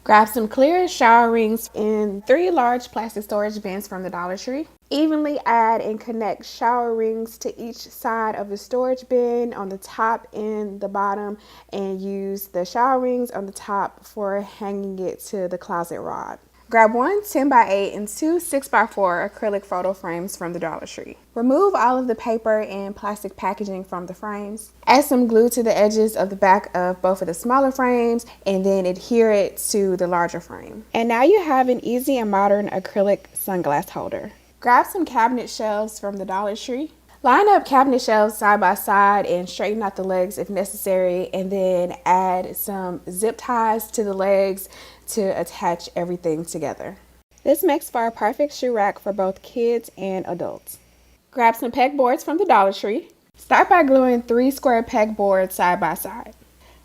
Grab some clear shower rings in 3 large plastic storage bins from the Dollar Tree. Evenly add and connect shower rings to each side of the storage bin on the top and the bottom, and use the shower rings on the top for hanging it to the closet rod. Grab one 10x8 and two 6x4 acrylic photo frames from the Dollar Tree. Remove all of the paper and plastic packaging from the frames. Add some glue to the edges of the back of both of the smaller frames and then adhere it to the larger frame. And now you have an easy and modern acrylic sunglass holder. Grab some cabinet shelves from the Dollar Tree. Line up cabinet shelves side by side and straighten out the legs if necessary, and then add some zip ties to the legs to attach everything together. This makes for a perfect shoe rack for both kids and adults. Grab some pegboards from the Dollar Tree. Start by gluing 3 square pegboards side by side.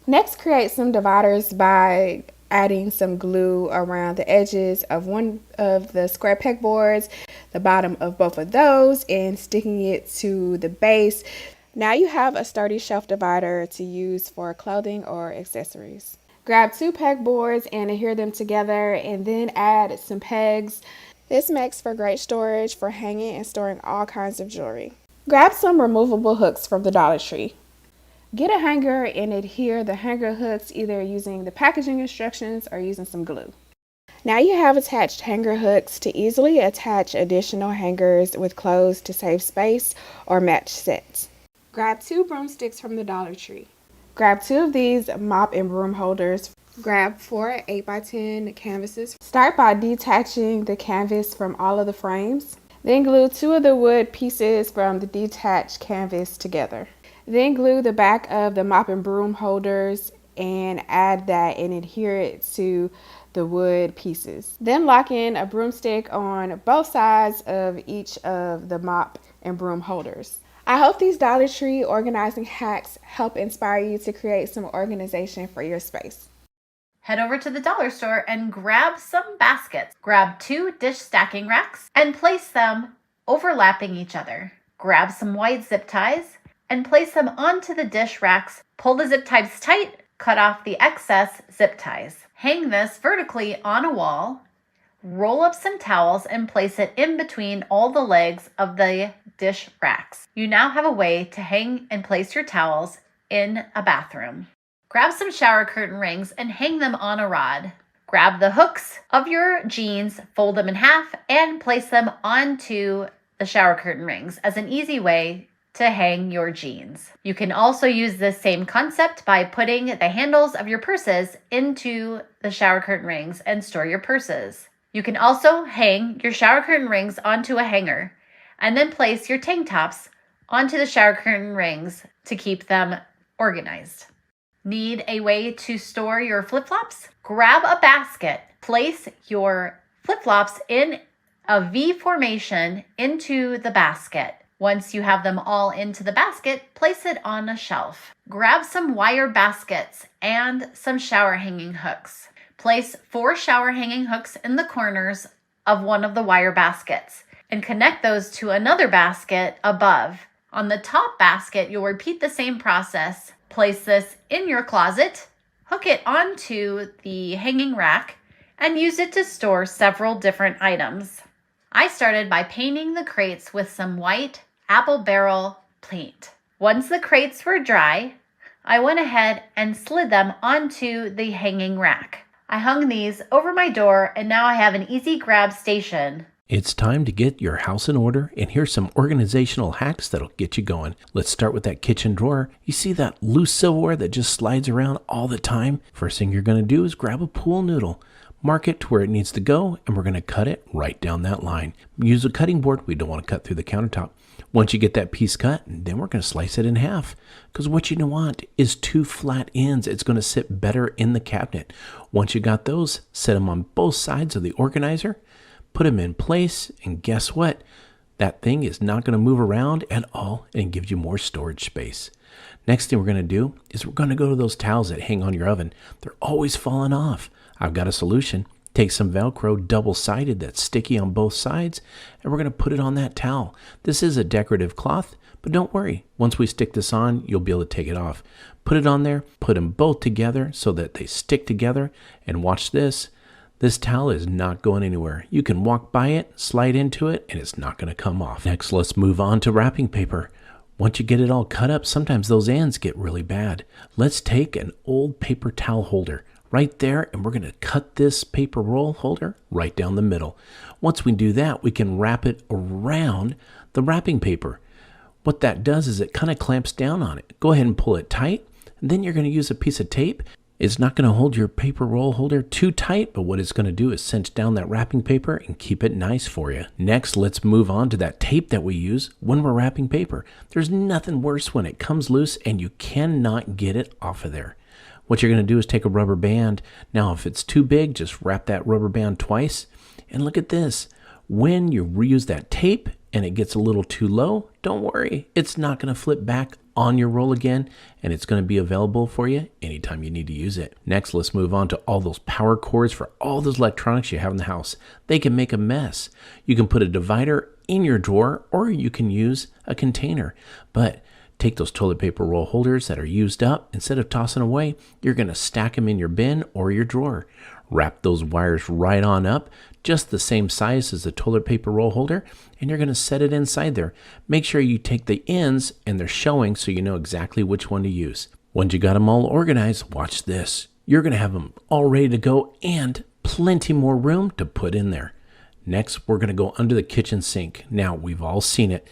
Next, create some dividers by adding some glue around the edges of one of the square pegboards, the bottom of both of those, and sticking it to the base. Now you have a sturdy shelf divider to use for clothing or accessories. Grab 2 pegboards and adhere them together, and then add some pegs. This makes for great storage for hanging and storing all kinds of jewelry. Grab some removable hooks from the Dollar Tree. Get a hanger and adhere the hanger hooks either using the packaging instructions or using some glue. Now you have attached hanger hooks to easily attach additional hangers with clothes to save space or match sets. Grab 2 broomsticks from the Dollar Tree. Grab 2 of these mop and broom holders. Grab 4 8x10 canvases. Start by detaching the canvas from all of the frames. Then glue 2 of the wood pieces from the detached canvas together. Then glue the back of the mop and broom holders and add that and adhere it to the wood pieces. Then lock in a broomstick on both sides of each of the mop and broom holders. I hope these Dollar Tree organizing hacks help inspire you to create some organization for your space. Head over to the dollar store and grab some baskets. Grab 2 dish stacking racks and place them overlapping each other. Grab some white zip ties and place them onto the dish racks. Pull the zip ties tight, cut off the excess zip ties. Hang this vertically on a wall. Roll up some towels and place it in between all the legs of the dish racks. You now have a way to hang and place your towels in a bathroom. Grab some shower curtain rings and hang them on a rod. Grab the hooks of your jeans, fold them in half, and place them onto the shower curtain rings as an easy way to hang your jeans. You can also use this same concept by putting the handles of your purses into the shower curtain rings and store your purses. You can also hang your shower curtain rings onto a hanger and then place your tank tops onto the shower curtain rings to keep them organized. Need a way to store your flip-flops? Grab a basket, place your flip-flops in a V formation into the basket. Once you have them all into the basket, place it on a shelf. Grab some wire baskets and some shower hanging hooks. Place 4 shower hanging hooks in the corners of one of the wire baskets and connect those to another basket above. On the top basket, you'll repeat the same process. Place this in your closet, hook it onto the hanging rack, and use it to store several different items. I started by painting the crates with some white apple barrel paint. Once the crates were dry, I went ahead and slid them onto the hanging rack. I hung these over my door, and now I have an easy grab station. It's time to get your house in order, and here's some organizational hacks that'll get you going. Let's start with that kitchen drawer. You see that loose silverware that just slides around all the time? First thing you're going to do is grab a pool noodle. Mark it to where it needs to go, and we're going to cut it right down that line. Use a cutting board. We don't want to cut through the countertop. Once you get that piece cut, then we're going to slice it in half, because what you want is 2 flat ends. It's going to sit better in the cabinet. Once you got those, set them on both sides of the organizer, put them in place, and guess what? That thing is not going to move around at all and gives you more storage space. Next thing we're going to do is we're going to go to those towels that hang on your oven. They're always falling off. I've got a solution. Take some Velcro double-sided that's sticky on both sides, and we're going to put it on that towel. This is a decorative cloth, but don't worry. Once we stick this on, you'll be able to take it off. Put it on there, put them both together so that they stick together, and watch this. This towel is not going anywhere. You can walk by it, slide into it, and it's not going to come off. Next, let's move on to wrapping paper. Once you get it all cut up, sometimes those ends get really bad. Let's take an old paper towel holder right there, and we're going to cut this paper roll holder right down the middle. Once we do that, we can wrap it around the wrapping paper. What that does is it kind of clamps down on it. Go ahead and pull it tight, and then you're going to use a piece of tape. It's not going to hold your paper roll holder too tight, but what it's going to do is cinch down that wrapping paper and keep it nice for you. Next, let's move on to that tape that we use when we're wrapping paper. There's nothing worse when it comes loose and you cannot get it off of there. What you're going to do is take a rubber band. Now, if it's too big, just wrap that rubber band twice. And look at this. When you reuse that tape and it gets a little too low, don't worry. It's not going to flip back on your roll again, and it's going to be available for you anytime you need to use it. Next, let's move on to all those power cords for all those electronics you have in the house. They can make a mess. You can put a divider in your drawer, or you can use a container. But take those toilet paper roll holders that are used up. Instead of tossing away, you're going to stack them in your bin or your drawer. Wrap those wires right on up, just the same size as the toilet paper roll holder, and you're going to set it inside there. Make sure you take the ends and they're showing so you know exactly which one to use. Once you got them all organized, watch this. You're going to have them all ready to go and plenty more room to put in there. Next, we're going to go under the kitchen sink. Now, we've all seen it.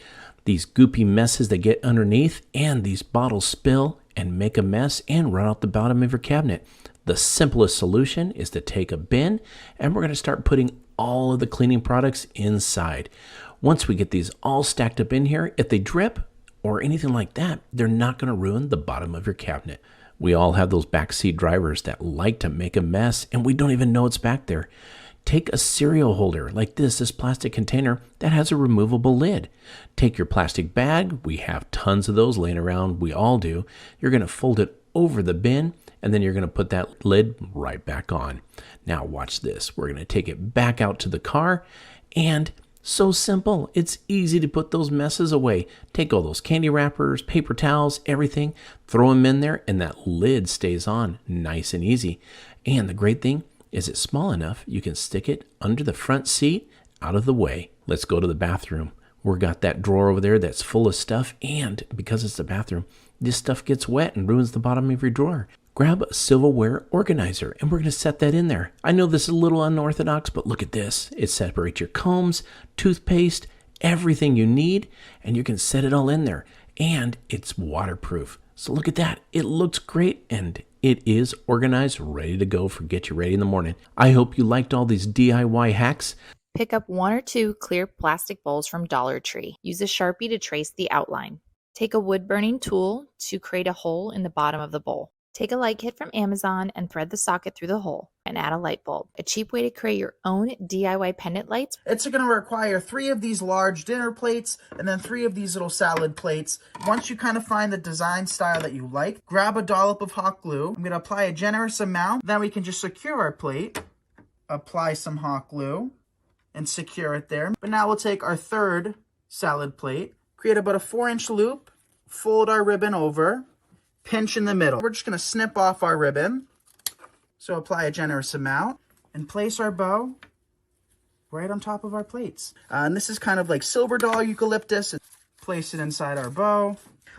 These goopy messes that get underneath, and these bottles spill and make a mess and run out the bottom of your cabinet. The simplest solution is to take a bin, and we're going to start putting all of the cleaning products inside. Once we get these all stacked up in here, if they drip or anything like that, they're not going to ruin the bottom of your cabinet. We all have those backseat drivers that like to make a mess, and we don't even know it's back there. Take a cereal holder like this plastic container that has a removable lid. Take your plastic bag. We have tons of those laying around. We all do. You're going to fold it over the bin, and then you're going to put that lid right back on. Now watch this. We're going to take it back out to the car, and so simple. It's easy to put those messes away. Take all those candy wrappers, paper towels, everything, throw them in there, and that lid stays on nice and easy. And the great thing is it's small enough you can stick it under the front seat out of the way. Let's go to the bathroom. We've got that drawer over there that's full of stuff, and because it's the bathroom, this stuff gets wet and ruins the bottom of your drawer. Grab a silverware organizer, and we're going to set that in there. I know this is a little unorthodox, but look at this. It separates your combs, toothpaste, everything you need, and you can set it all in there. And it's waterproof. So look at that. It looks great, and it is organized, ready to go for Get You Ready in the Morning. I hope you liked all these DIY hacks. Pick up 1 or 2 clear plastic bowls from Dollar Tree. Use a Sharpie to trace the outline. Take a wood-burning tool to create a hole in the bottom of the bowl. Take a light kit from Amazon and thread the socket through the hole and add a light bulb. A cheap way to create your own DIY pendant lights. It's going to require 3 of these large dinner plates and then 3 of these little salad plates. Once you kind of find the design style that you like, grab a dollop of hot glue. I'm going to apply a generous amount. Then we can just secure our plate, apply some hot glue, and secure it there. But now we'll take our third salad plate, create about a 4-inch loop, fold our ribbon over, pinch in the middle. We're just going to snip off our ribbon. So apply a generous amount and place our bow right on top of our plates. And this is kind of like silver dollar eucalyptus. Place it inside our bow.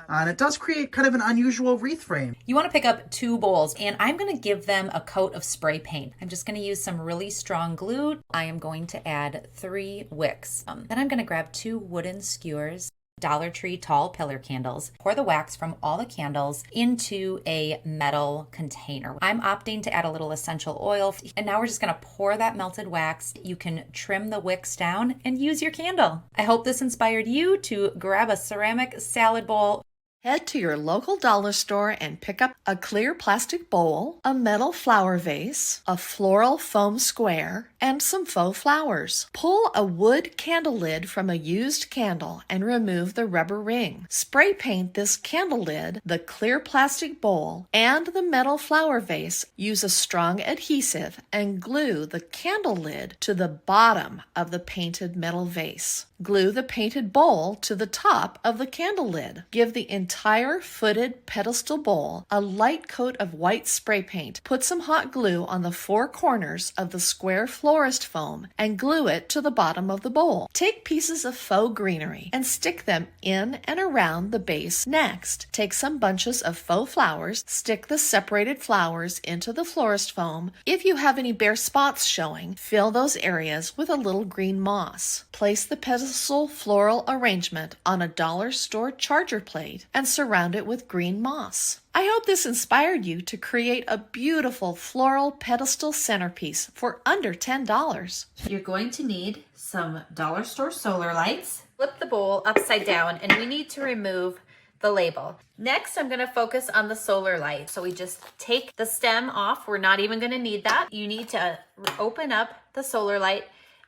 And it does create kind of an unusual wreath frame. You want to pick up 2 bowls, and I'm going to give them a coat of spray paint. I'm just going to use some really strong glue. I am going to add 3 wicks. Then I'm going to grab 2 wooden skewers, Dollar Tree tall pillar candles, pour the wax from all the candles into a metal container. I'm opting to add a little essential oil, and now we're just going to pour that melted wax. You can trim the wicks down and use your candle. I hope this inspired you to grab a ceramic salad bowl. Head to your local dollar store and pick up a clear plastic bowl, a metal flower vase, a floral foam square, and some faux flowers. Pull a wood candle lid from a used candle and remove the rubber ring. Spray paint this candle lid, the clear plastic bowl, and the metal flower vase. Use a strong adhesive and glue the candle lid to the bottom of the painted metal vase. Glue the painted bowl to the top of the candle lid. Give the entire footed pedestal bowl a light coat of white spray paint. Put some hot glue on the four corners of the square florist foam and glue it to the bottom of the bowl. Take pieces of faux greenery and stick them in and around the base next. Take some bunches of faux flowers, stick the separated flowers into the florist foam. If you have any bare spots showing, fill those areas with a little green moss. Place the pedestal floral arrangement on a dollar store charger plate and surround it with green moss. I hope this inspired you to create a beautiful floral pedestal centerpiece for under $10. You're going to need some dollar store solar lights. Flip the bowl upside down and we need to remove the label. Next, I'm going to focus on the solar light. So we just take the stem off. We're not even going to need that. You need to open up the solar light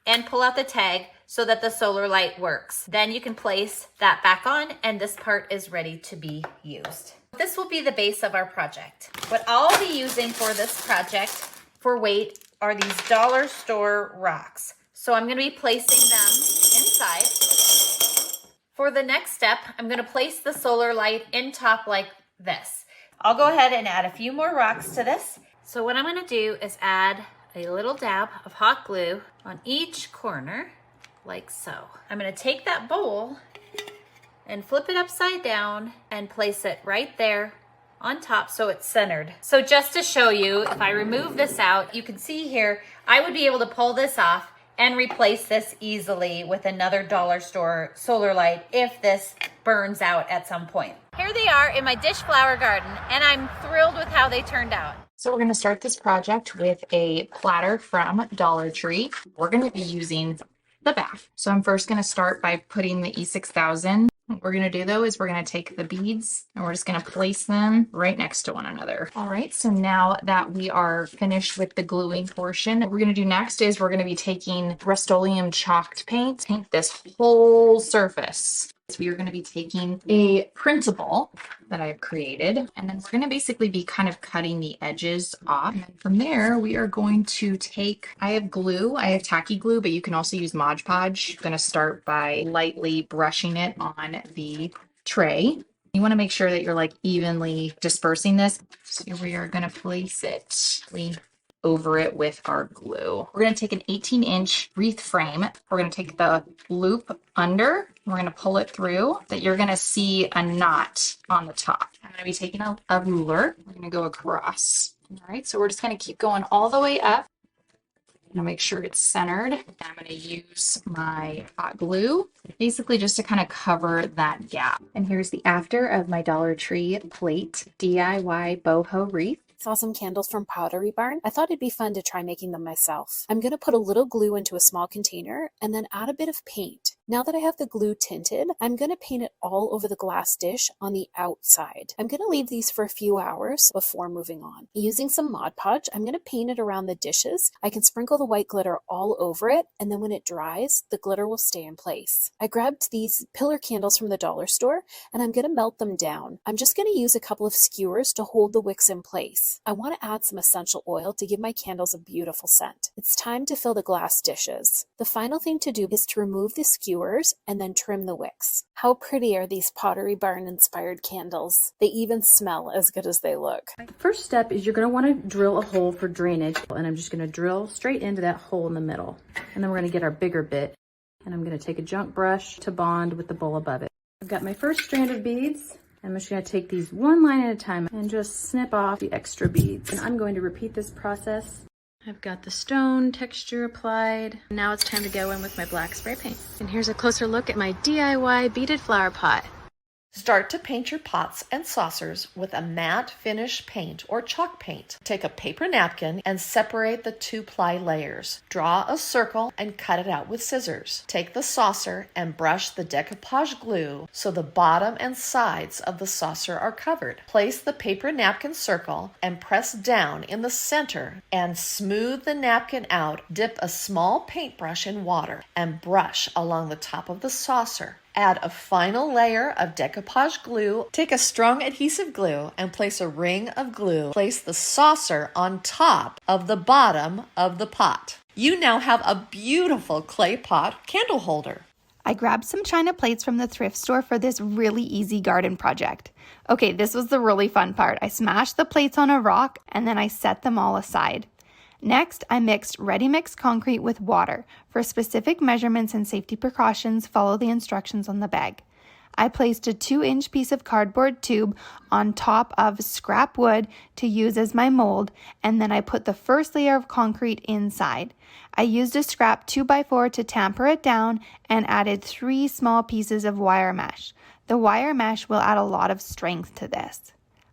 and pull out the tag so that the solar light works. Then you can place that back on and this part is ready to be used. This will be the base of our project. What I'll be using for this project for weight are these dollar store rocks. So I'm going to be placing them inside. For the next step, I'm going to place the solar light in top like this. I'll go ahead and add a few more rocks to this. So what I'm going to do is add a little dab of hot glue on each corner, like so. I'm going to take that bowl and flip it upside down and place it right there on top so it's centered. So just to show you, if I remove this out, you can see here, I would be able to pull this off and replace this easily with another dollar store solar light if this burns out at some point. Here they are in my dish flower garden, and I'm thrilled with how they turned out. So we're going to start this project with a platter from Dollar Tree. We're going to be using the bath. So I'm first going to start by putting the E6000. What we're going to do though is we're going to take the beads and we're just going to place them right next to one another. All right, so now that we are finished with the gluing portion, what we're going to do next is we're going to be taking Rust-Oleum chalked paint this whole surface. So we are going to be taking a printable that I've created, and then we're going to basically be kind of cutting the edges off. And then from there, we are going to take, I have glue, I have tacky glue, but you can also use Mod Podge. I'm going to start by lightly brushing it on the tray. You want to make sure that you're like evenly dispersing this. So we are going to place it over it with our glue. We're going to take an 18-inch wreath frame. We're going to take the loop under. We're going to pull it through that you're going to see a knot on the top. I'm going to be taking a ruler. We're going to go across. All right, so we're just going to keep going all the way up. I'm going to make sure it's centered. I'm going to use my hot glue, basically just to kind of cover that gap. And here's the after of my Dollar Tree plate DIY boho wreath. Saw some candles from Pottery Barn. I thought it'd be fun to try making them myself. I'm going to put a little glue into a small container and then add a bit of paint. Now that I have the glue tinted, I'm going to paint it all over the glass dish on the outside. I'm going to leave these for a few hours before moving on. Using some Mod Podge, I'm going to paint it around the dishes. I can sprinkle the white glitter all over it, and then when it dries, the glitter will stay in place. I grabbed these pillar candles from the dollar store, and I'm going to melt them down. I'm just going to use a couple of skewers to hold the wicks in place. I want to add some essential oil to give my candles a beautiful scent. It's time to fill the glass dishes. The final thing to do is to remove the skewers and then trim the wicks. How pretty are these Pottery Barn inspired candles? They even smell as good as they look. First step is you're going to want to drill a hole for drainage, and I'm just going to drill straight into that hole in the middle. And then we're going to get our bigger bit, and I'm going to take a junk brush to bond with the bowl above it. I've got my first strand of beads. I'm just going to take these one line at a time and just snip off the extra beads. And I'm going to repeat this process. I've got the stone texture applied. Now it's time to go in with my black spray paint. And here's a closer look at my DIY beaded flower pot. Start to paint your pots and saucers with a matte finish paint or chalk paint. Take a paper napkin and separate the 2-ply layers. Draw a circle and cut it out with scissors. Take the saucer and brush the decoupage glue so the bottom and sides of the saucer are covered. Place the paper napkin circle and press down in the center and smooth the napkin out. Dip a small paintbrush in water and brush along the top of the saucer. Add a final layer of decoupage glue. Take a strong adhesive glue and place a ring of glue. Place the saucer on top of the bottom of the pot. You now have a beautiful clay pot candle holder. I grabbed some china plates from the thrift store for this really easy garden project. Okay, this was the really fun part. I smashed the plates on a rock and then I set them all aside. Next, I mixed ready-mix concrete with water. For specific measurements and safety precautions, follow the instructions on the bag. I placed a 2-inch piece of cardboard tube on top of scrap wood to use as my mold, and then I put the first layer of concrete inside. I used a scrap 2x4 to tamper it down and added 3 small pieces of wire mesh. The wire mesh will add a lot of strength to this.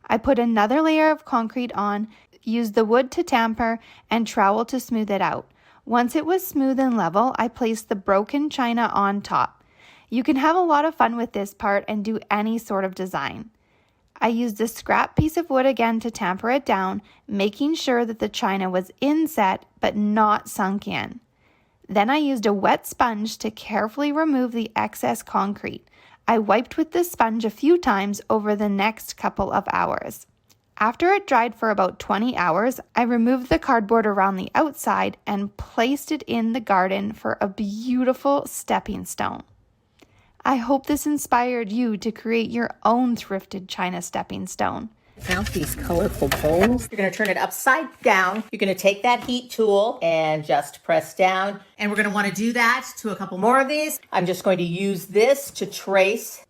I put another layer of concrete on, used the wood to tamper, and trowel to smooth it out. Once it was smooth and level, I placed the broken china on top. You can have a lot of fun with this part and do any sort of design. I used a scrap piece of wood again to tamper it down, making sure that the china was inset but not sunk in. Then I used a wet sponge to carefully remove the excess concrete. I wiped with the sponge a few times over the next couple of hours. After it dried for about 20 hours, I removed the cardboard around the outside and placed it in the garden for a beautiful stepping stone. I hope this inspired you to create your own thrifted china stepping stone. Found these colorful bowls. You're going to turn it upside down. You're going to take that heat tool and just press down. And we're going to want to do that to a couple more of these. I'm just going to use this to trace.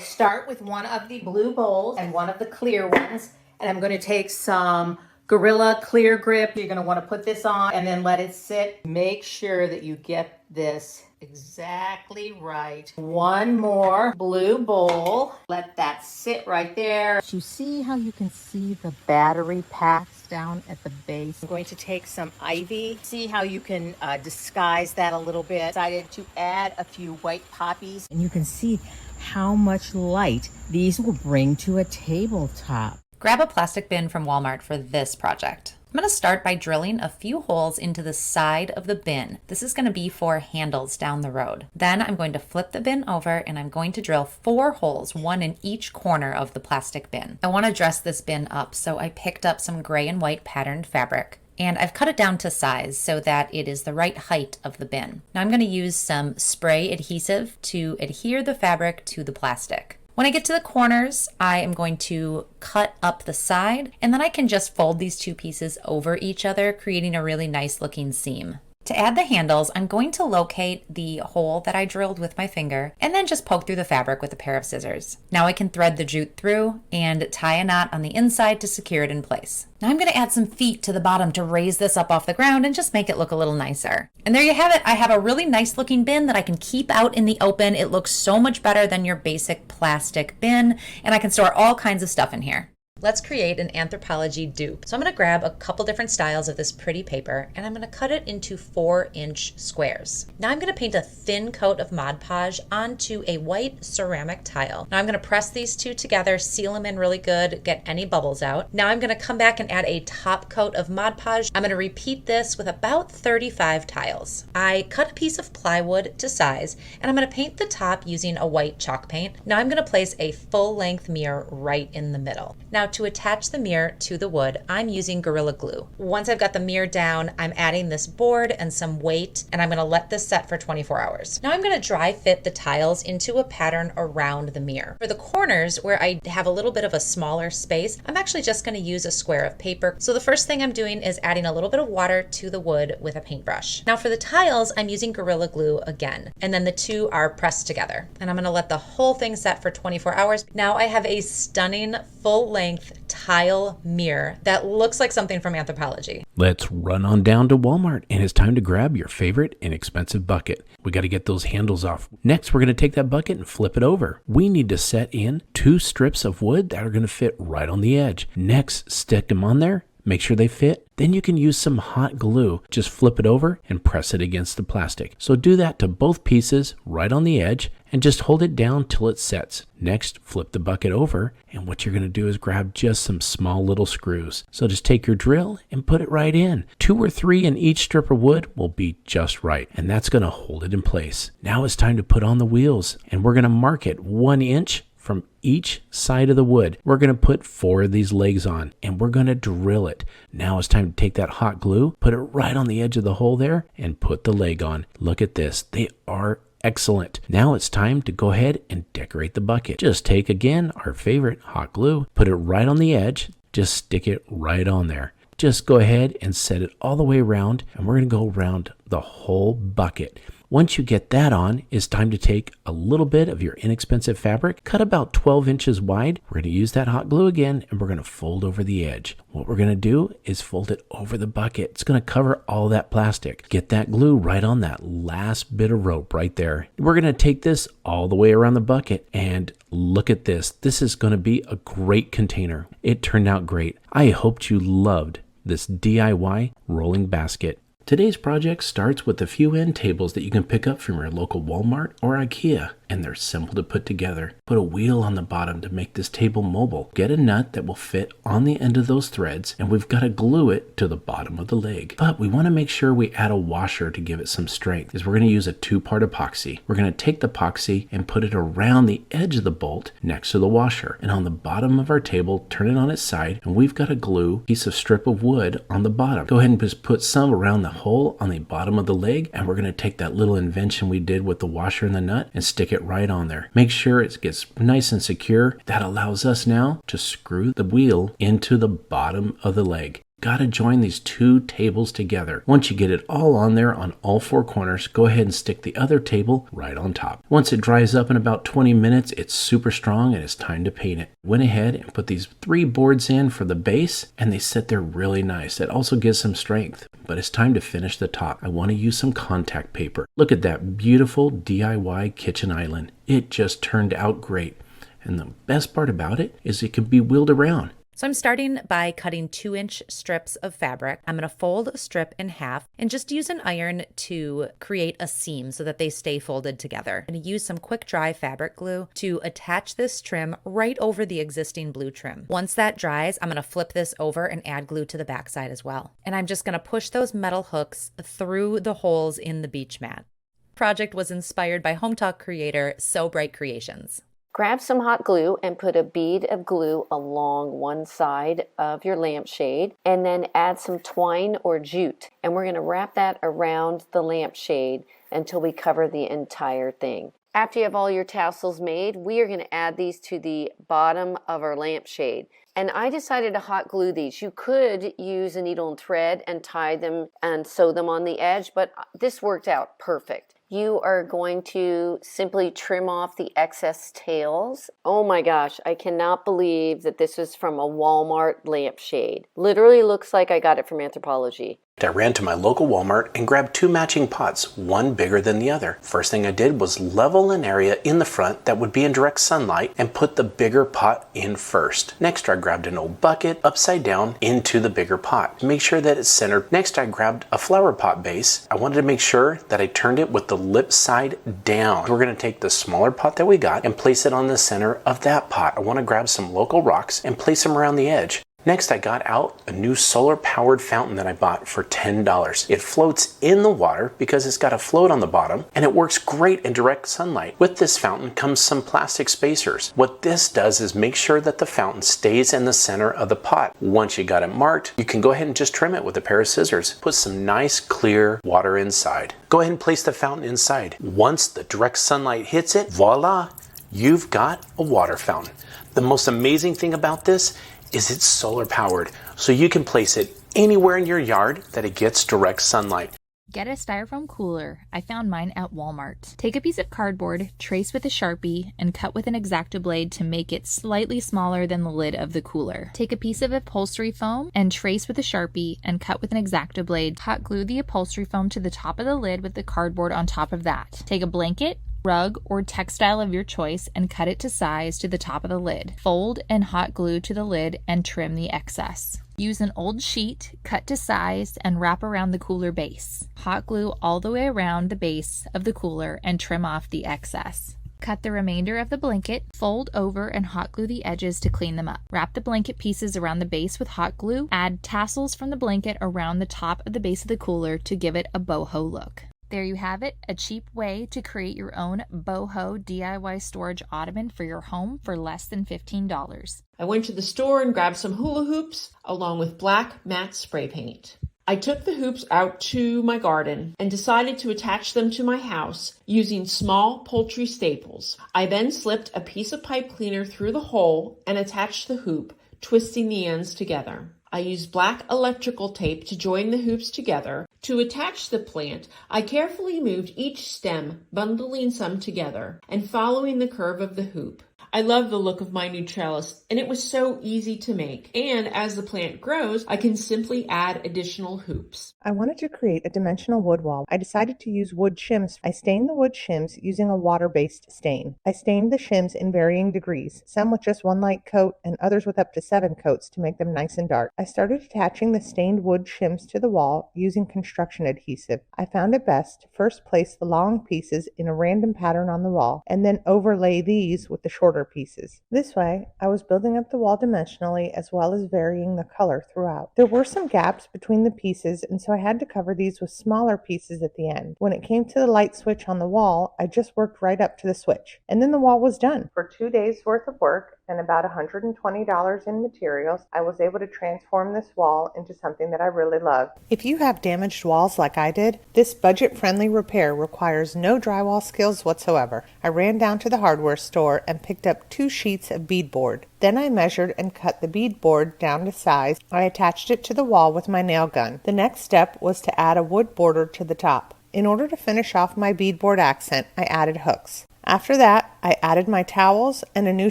Start with one of the blue bowls and one of the clear ones. And I'm going to take some Gorilla Clear Grip. You're going to want to put this on and then let it sit. Make sure that you get this exactly right. One more blue bowl. Let that sit right there. You see how you can see the battery packs down at the base? I'm going to take some ivy. See how you can disguise that a little bit. Decided to add a few white poppies. And you can see how much light these will bring to a tabletop. Grab a plastic bin from Walmart for this project. I'm going to start by drilling a few holes into the side of the bin. This is going to be for handles down the road. Then I'm going to flip the bin over and I'm going to drill 4 holes, one in each corner of the plastic bin. I want to dress this bin up, so I picked up some gray and white patterned fabric. And I've cut it down to size so that it is the right height of the bin. Now I'm going to use some spray adhesive to adhere the fabric to the plastic. When I get to the corners, I am going to cut up the side, and then I can just fold these 2 pieces over each other, creating a really nice looking seam. To add the handles, I'm going to locate the hole that I drilled with my finger and then just poke through the fabric with a pair of scissors. Now I can thread the jute through and tie a knot on the inside to secure it in place. Now I'm going to add some feet to the bottom to raise this up off the ground and just make it look a little nicer. And there you have it. I have a really nice looking bin that I can keep out in the open. It looks so much better than your basic plastic bin, and I can store all kinds of stuff in here. Let's create an anthropology dupe. So I'm going to grab a couple different styles of this pretty paper and I'm going to cut it into 4-inch squares. Now I'm going to paint a thin coat of Mod Podge onto a white ceramic tile. Now I'm going to press these 2 together, seal them in really good, get any bubbles out. Now I'm going to come back and add a top coat of Mod Podge. I'm going to repeat this with about 35 tiles. I cut a piece of plywood to size and I'm going to paint the top using a white chalk paint. Now I'm going to place a full-length mirror right in the middle. Now to attach the mirror to the wood, I'm using Gorilla Glue. Once I've got the mirror down, I'm adding this board and some weight, and I'm going to let this set for 24 hours. Now I'm going to dry fit the tiles into a pattern around the mirror. For the corners, where I have a little bit of a smaller space, I'm actually just going to use a square of paper. So the first thing I'm doing is adding a little bit of water to the wood with a paintbrush. Now for the tiles, I'm using Gorilla Glue again, and then the 2 are pressed together. And I'm going to let the whole thing set for 24 hours. Now I have a stunning full-length length tile mirror that looks like something from Anthropology. Let's run on down to Walmart, and it's time to grab your favorite inexpensive bucket. We got to get those handles off. Next, we're going to take that bucket and flip it over. We need to set in 2 strips of wood that are going to fit right on the edge. Next, stick them on there. Make sure they fit. Then you can use some hot glue. Just flip it over and press it against the plastic. So do that to both pieces right on the edge and just hold it down till it sets. Next, flip the bucket over, and what you're going to do is grab just some small little screws. So just take your drill and put it right in. 2 or 3 in each strip of wood will be just right, and that's going to hold it in place. Now it's time to put on the wheels, and we're going to mark it 1 inch from each side of the wood. We're going to put 4 of these legs on, and we're going to drill it. Now it's time to take that hot glue, put it right on the edge of the hole there, and put the leg on. Look at this. They are excellent. Now it's time to go ahead and decorate the bucket. Just take, again, our favorite hot glue, put it right on the edge, just stick it right on there. Just go ahead and set it all the way around, and we're going to go around the whole bucket. Once you get that on, it's time to take a little bit of your inexpensive fabric, cut about 12 inches wide. We're going to use that hot glue again, and we're going to fold over the edge. What we're going to do is fold it over the bucket. It's going to cover all that plastic. Get that glue right on that last bit of rope right there. We're going to take this all the way around the bucket, and look at this. This is going to be a great container. It turned out great. I hoped you loved this DIY rolling basket. Today's project starts with a few end tables that you can pick up from your local Walmart or IKEA, and they're simple to put together. Put a wheel on the bottom to make this table mobile. Get a nut that will fit on the end of those threads, and we've got to glue it to the bottom of the leg. But we want to make sure we add a washer to give it some strength, because we're going to use a 2-part epoxy. We're going to take the epoxy and put it around the edge of the bolt next to the washer, and on the bottom of our table, turn it on its side, and we've got to glue a piece of strip of wood on the bottom. Go ahead and just put some around the hole on the bottom of the leg, and we're going to take that little invention we did with the washer and the nut and stick it right on there. Make sure it gets nice and secure. That allows us now to screw the wheel into the bottom of the leg. Got to join these 2 tables together. Once you get it all on there on all 4 corners, go ahead and stick the other table right on top. Once it dries up in about 20 minutes, it's super strong and it's time to paint it. Went ahead and put these 3 boards in for the base, and they sit there really nice. It also gives some strength, but it's time to finish the top. I want to use some contact paper. Look at that beautiful DIY kitchen island. It just turned out great. And the best part about it is it can be wheeled around. So I'm starting by cutting 2-inch strips of fabric. I'm going to fold a strip in half and just use an iron to create a seam so that they stay folded together. I'm going to use some quick dry fabric glue to attach this trim right over the existing blue trim. Once that dries, I'm going to flip this over and add glue to the backside as well. And I'm just going to push those metal hooks through the holes in the beach mat. The project was inspired by Hometalk creator So Bright Creations. Grab some hot glue and put a bead of glue along one side of your lampshade, and then add some twine or jute. And we're going to wrap that around the lampshade until we cover the entire thing. After you have all your tassels made, we are going to add these to the bottom of our lampshade. And I decided to hot glue these. You could use a needle and thread and tie them and sew them on the edge, but this worked out perfect. You are going to simply trim off the excess tails. Oh my gosh, I cannot believe that this is from a Walmart lampshade. Literally looks like I got it from Anthropology. I ran to my local Walmart and grabbed 2 matching pots, one bigger than the other. First thing I did was level an area in the front that would be in direct sunlight and put the bigger pot in first. Next, I grabbed an old bucket upside down into the bigger pot. Make sure that it's centered. Next, I grabbed a flower pot base. I wanted to make sure that I turned it with the lip side down. We're going to take the smaller pot that we got and place it on the center of that pot. I want to grab some local rocks and place them around the edge. Next, I got out a new solar-powered fountain that I bought for $10. It floats in the water because it's got a float on the bottom, and it works great in direct sunlight. With this fountain comes some plastic spacers. What this does is make sure that the fountain stays in the center of the pot. Once you got it marked, you can go ahead and just trim it with a pair of scissors. Put some nice, clear water inside. Go ahead and place the fountain inside. Once the direct sunlight hits it, voila, you've got a water fountain. The most amazing thing about this is it's solar powered, so you can place it anywhere in your yard that it gets direct sunlight. Get a styrofoam cooler. I found mine at Walmart. Take a piece of cardboard, trace with a Sharpie, and cut with an X-Acto blade to make it slightly smaller than the lid of the cooler. Take a piece of upholstery foam and trace with a Sharpie and cut with an X-Acto blade. Hot glue the upholstery foam to the top of the lid with the cardboard on top of that. Take a blanket, rug, or textile of your choice and cut it to size to the top of the lid. Fold and hot glue to the lid and trim the excess. Use an old sheet, cut to size, and wrap around the cooler base. Hot glue all the way around the base of the cooler and trim off the excess. Cut the remainder of the blanket, fold over, and hot glue the edges to clean them up. Wrap the blanket pieces around the base with hot glue. Add tassels from the blanket around the top of the base of the cooler to give it a boho look. There you have it, a cheap way to create your own boho DIY storage ottoman for your home for less than $15. I went to the store and grabbed some hula hoops along with black matte spray paint. I took the hoops out to my garden and decided to attach them to my house using small poultry staples. I then slipped a piece of pipe cleaner through the hole and attached the hoop, twisting the ends together. I used black electrical tape to join the hoops together. To attach the plant, I carefully moved each stem, bundling some together and following the curve of the hoop. I love the look of my new trellis, and it was so easy to make. And as the plant grows, I can simply add additional hoops. I wanted to create a dimensional wood wall. I decided to use wood shims. I stained the wood shims using a water-based stain. I stained the shims in varying degrees, some with just one light coat and others with up to 7 coats to make them nice and dark. I started attaching the stained wood shims to the wall using construction adhesive. I found it best to first place the long pieces in a random pattern on the wall and then overlay these with the shorter pieces. This way, I was building up the wall dimensionally as well as varying the color throughout. There were some gaps between the pieces, and so I had to cover these with smaller pieces at the end. When it came to the light switch on the wall, I just worked right up to the switch, and then the wall was done. For 2 days worth of work and about $120 in materials, I was able to transform this wall into something that I really love. If you have damaged walls like I did, this budget-friendly repair requires no drywall skills whatsoever. I ran down to the hardware store and picked up 2 sheets of beadboard. Then I measured and cut the beadboard down to size. I attached it to the wall with my nail gun. The next step was to add a wood border to the top. In order to finish off my beadboard accent, I added hooks. After that, I added my towels and a new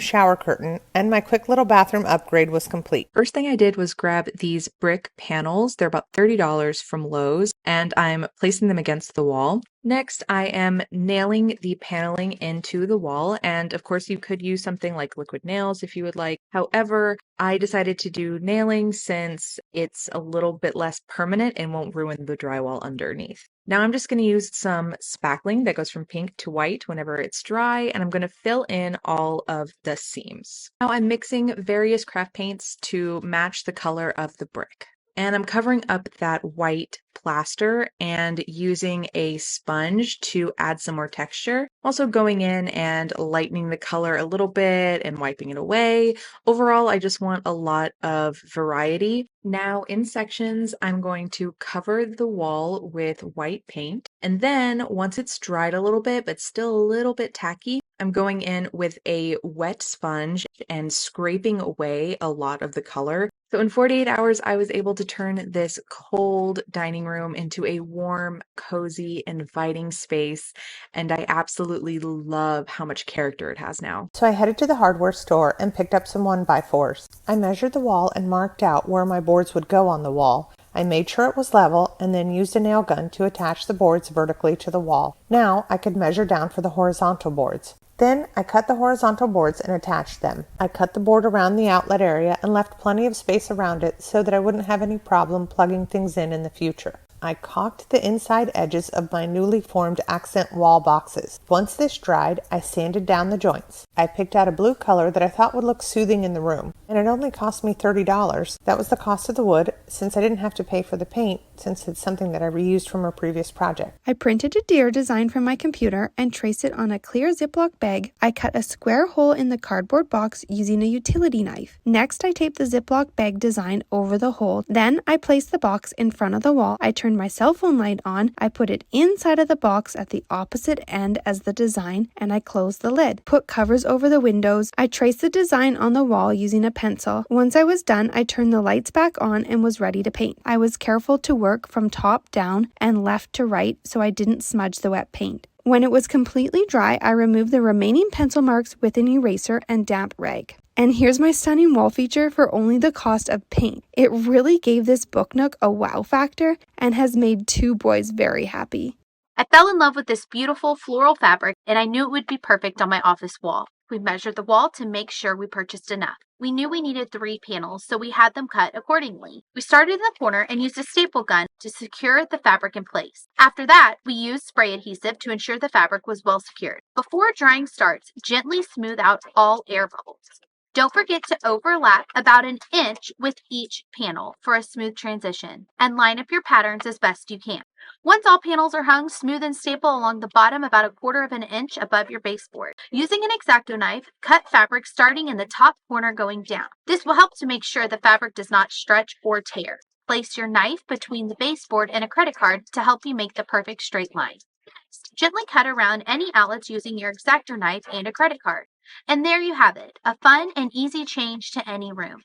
shower curtain, and my quick little bathroom upgrade was complete. First thing I did was grab these brick panels. They're about $30 from Lowe's, and I'm placing them against the wall. Next, I am nailing the paneling into the wall, and of course you could use something like liquid nails if you would like. However, I decided to do nailing since it's a little bit less permanent and won't ruin the drywall underneath. Now I'm just going to use some spackling that goes from pink to white whenever it's dry, and I'm going to fill in all of the seams. Now I'm mixing various craft paints to match the color of the brick. And I'm covering up that white plaster and using a sponge to add some more texture. Also going in and lightening the color a little bit and wiping it away. Overall, I just want a lot of variety. Now in sections, I'm going to cover the wall with white paint. And then once it's dried a little bit, but still a little bit tacky, I'm going in with a wet sponge and scraping away a lot of the color. So in 48 hours, I was able to turn this cold dining room into a warm, cozy, inviting space. And I absolutely love how much character it has now. So I headed to the hardware store and picked up some 1x4s. I measured the wall and marked out where my boards would go on the wall. I made sure it was level and then used a nail gun to attach the boards vertically to the wall. Now I could measure down for the horizontal boards. Then I cut the horizontal boards and attached them. I cut the board around the outlet area and left plenty of space around it so that I wouldn't have any problem plugging things in the future. I caulked the inside edges of my newly formed accent wall boxes. Once this dried, I sanded down the joints. I picked out a blue color that I thought would look soothing in the room, and it only cost me $30. That was the cost of the wood, since I didn't have to pay for the paint, since it's something that I reused from a previous project. I printed a deer design from my computer and traced it on a clear Ziploc bag. I cut a square hole in the cardboard box using a utility knife. Next, I taped the Ziploc bag design over the hole. Then, I placed the box in front of the wall. I turned my cell phone light on. I put it inside of the box at the opposite end as the design, and I closed the lid. Put covers over the windows. I traced the design on the wall using a pencil. Once I was done, I turned the lights back on and was ready to paint. I was careful to work from top down and left to right so I didn't smudge the wet paint. When it was completely dry, I removed the remaining pencil marks with an eraser and damp rag. And here's my stunning wall feature for only the cost of paint. It really gave this book nook a wow factor and has made 2 boys very happy. I fell in love with this beautiful floral fabric, and I knew it would be perfect on my office wall. We measured the wall to make sure we purchased enough. We knew we needed 3 panels, so we had them cut accordingly. We started in the corner and used a staple gun to secure the fabric in place. After that, we used spray adhesive to ensure the fabric was well secured. Before drying starts, gently smooth out all air bubbles. Don't forget to overlap about an inch with each panel for a smooth transition, and line up your patterns as best you can. Once all panels are hung, smooth and staple along the bottom about 1/4 of an inch above your baseboard. Using an X-Acto knife, cut fabric starting in the top corner going down. This will help to make sure the fabric does not stretch or tear. Place your knife between the baseboard and a credit card to help you make the perfect straight line. Gently cut around any outlets using your X-Acto knife and a credit card. And there you have it, a fun and easy change to any room.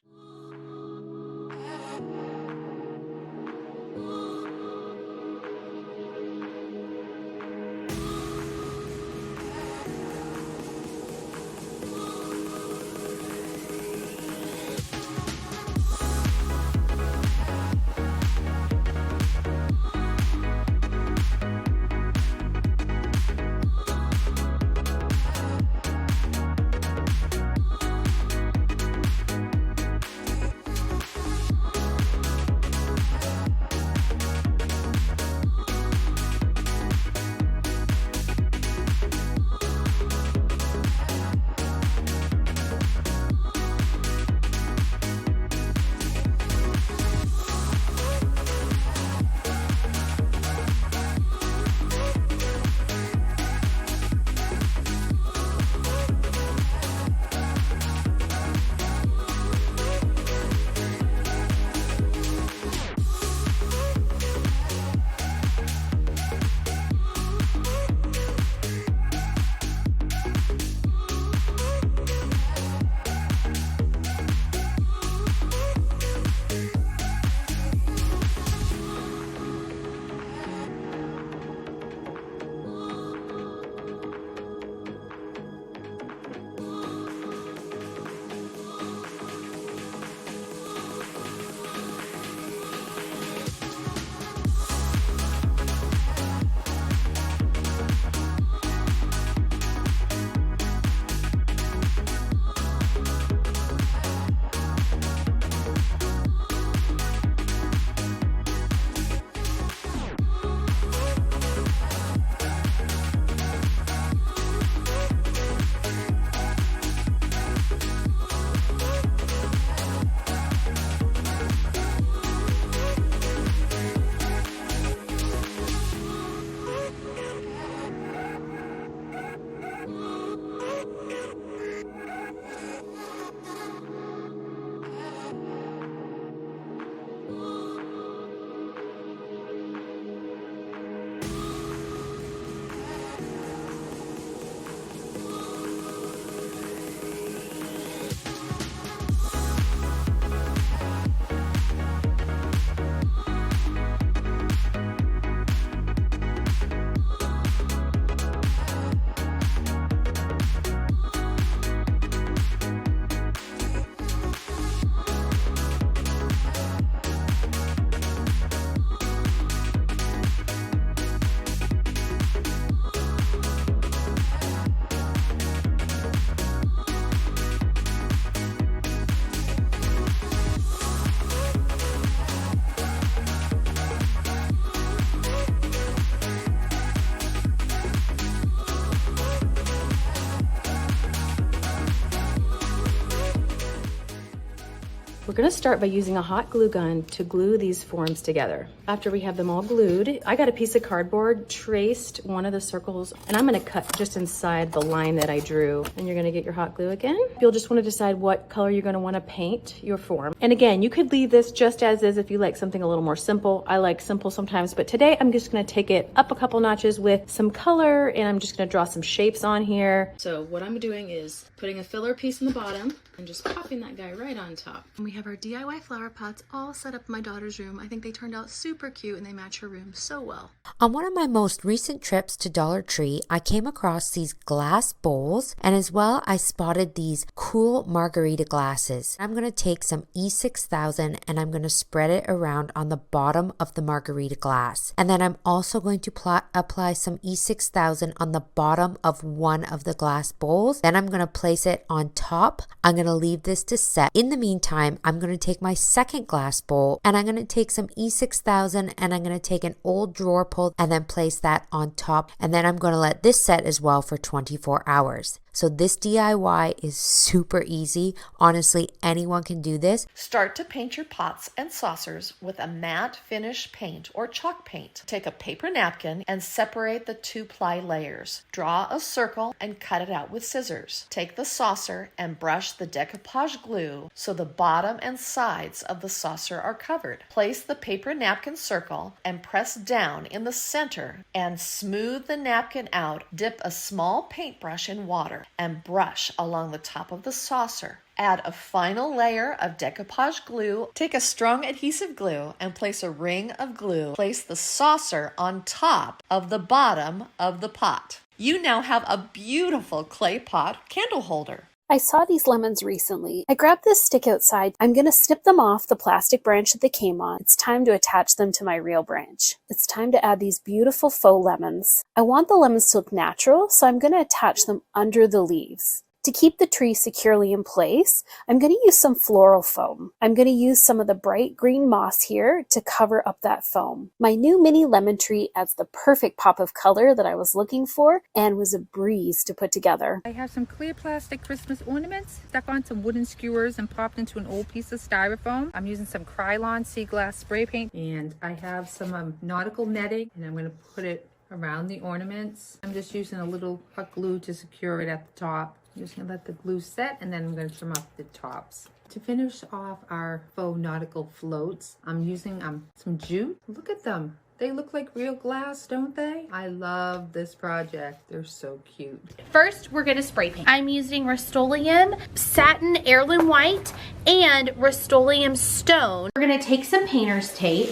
We're gonna start by using a hot glue gun to glue these forms together. After we have them all glued, I got a piece of cardboard, traced one of the circles, and I'm gonna cut just inside the line that I drew. And you're gonna get your hot glue again. You'll just wanna decide what color you're gonna wanna paint your form. And again, you could leave this just as is if you like something a little more simple. I like simple sometimes, but today I'm just gonna take it up a couple notches with some color, and I'm just gonna draw some shapes on here. So what I'm doing is putting a filler piece in the bottom and just popping that guy right on top. And we have our DIY flower pots all set up in my daughter's room. I think they turned out super cute and they match her room so well. On one of my most recent trips to Dollar Tree, I came across these glass bowls, and as well I spotted these cool margarita glasses. I'm going to take some E6000 and I'm going to spread it around on the bottom of the margarita glass. And then I'm also going to apply some E6000 on the bottom of one of the glass bowls. Then I'm going to place it on top. I'm going to leave this to set. In the meantime, I'm going to take my second glass bowl and I'm going to take some E6000 and I'm going to take an old drawer pull and then place that on top. And then I'm going to let this set as well for 24 hours. So this DIY is super easy. Honestly, anyone can do this. Start to paint your pots and saucers with a matte finish paint or chalk paint. Take a paper napkin and separate the 2-ply layers. Draw a circle and cut it out with scissors. Take the saucer and brush the decoupage glue so the bottom and sides of the saucer are covered. Place the paper napkin circle and press down in the center and smooth the napkin out. Dip a small paintbrush in water and brush along the top of the saucer. Add a final layer of decoupage glue. Take a strong adhesive glue and place a ring of glue. Place the saucer on top of the bottom of the pot. You now have a beautiful clay pot candle holder. I saw these lemons recently. I grabbed this stick outside. I'm going to snip them off the plastic branch that they came on. It's time to attach them to my real branch. It's time to add these beautiful faux lemons. I want the lemons to look natural, so I'm going to attach them under the leaves. To keep the tree securely in place, I'm going to use some floral foam. I'm going to use some of the bright green moss here to cover up that foam. My new mini lemon tree adds the perfect pop of color that I was looking for and was a breeze to put together. I have some clear plastic Christmas ornaments stuck on some wooden skewers and popped into an old piece of styrofoam. I'm using some Krylon sea glass spray paint, and I have some nautical netting, and I'm going to put it around the ornaments. I'm just using a little hot glue to secure it at the top. I'm just gonna let the glue set, and then I'm gonna trim off the tops. To finish off our faux nautical floats, I'm using some jute. Look at them. They look like real glass, don't they? I love this project. They're so cute. First, we're gonna spray paint. I'm using Rust-Oleum Satin Heirloom White and Rust-Oleum Stone. We're gonna take some painter's tape.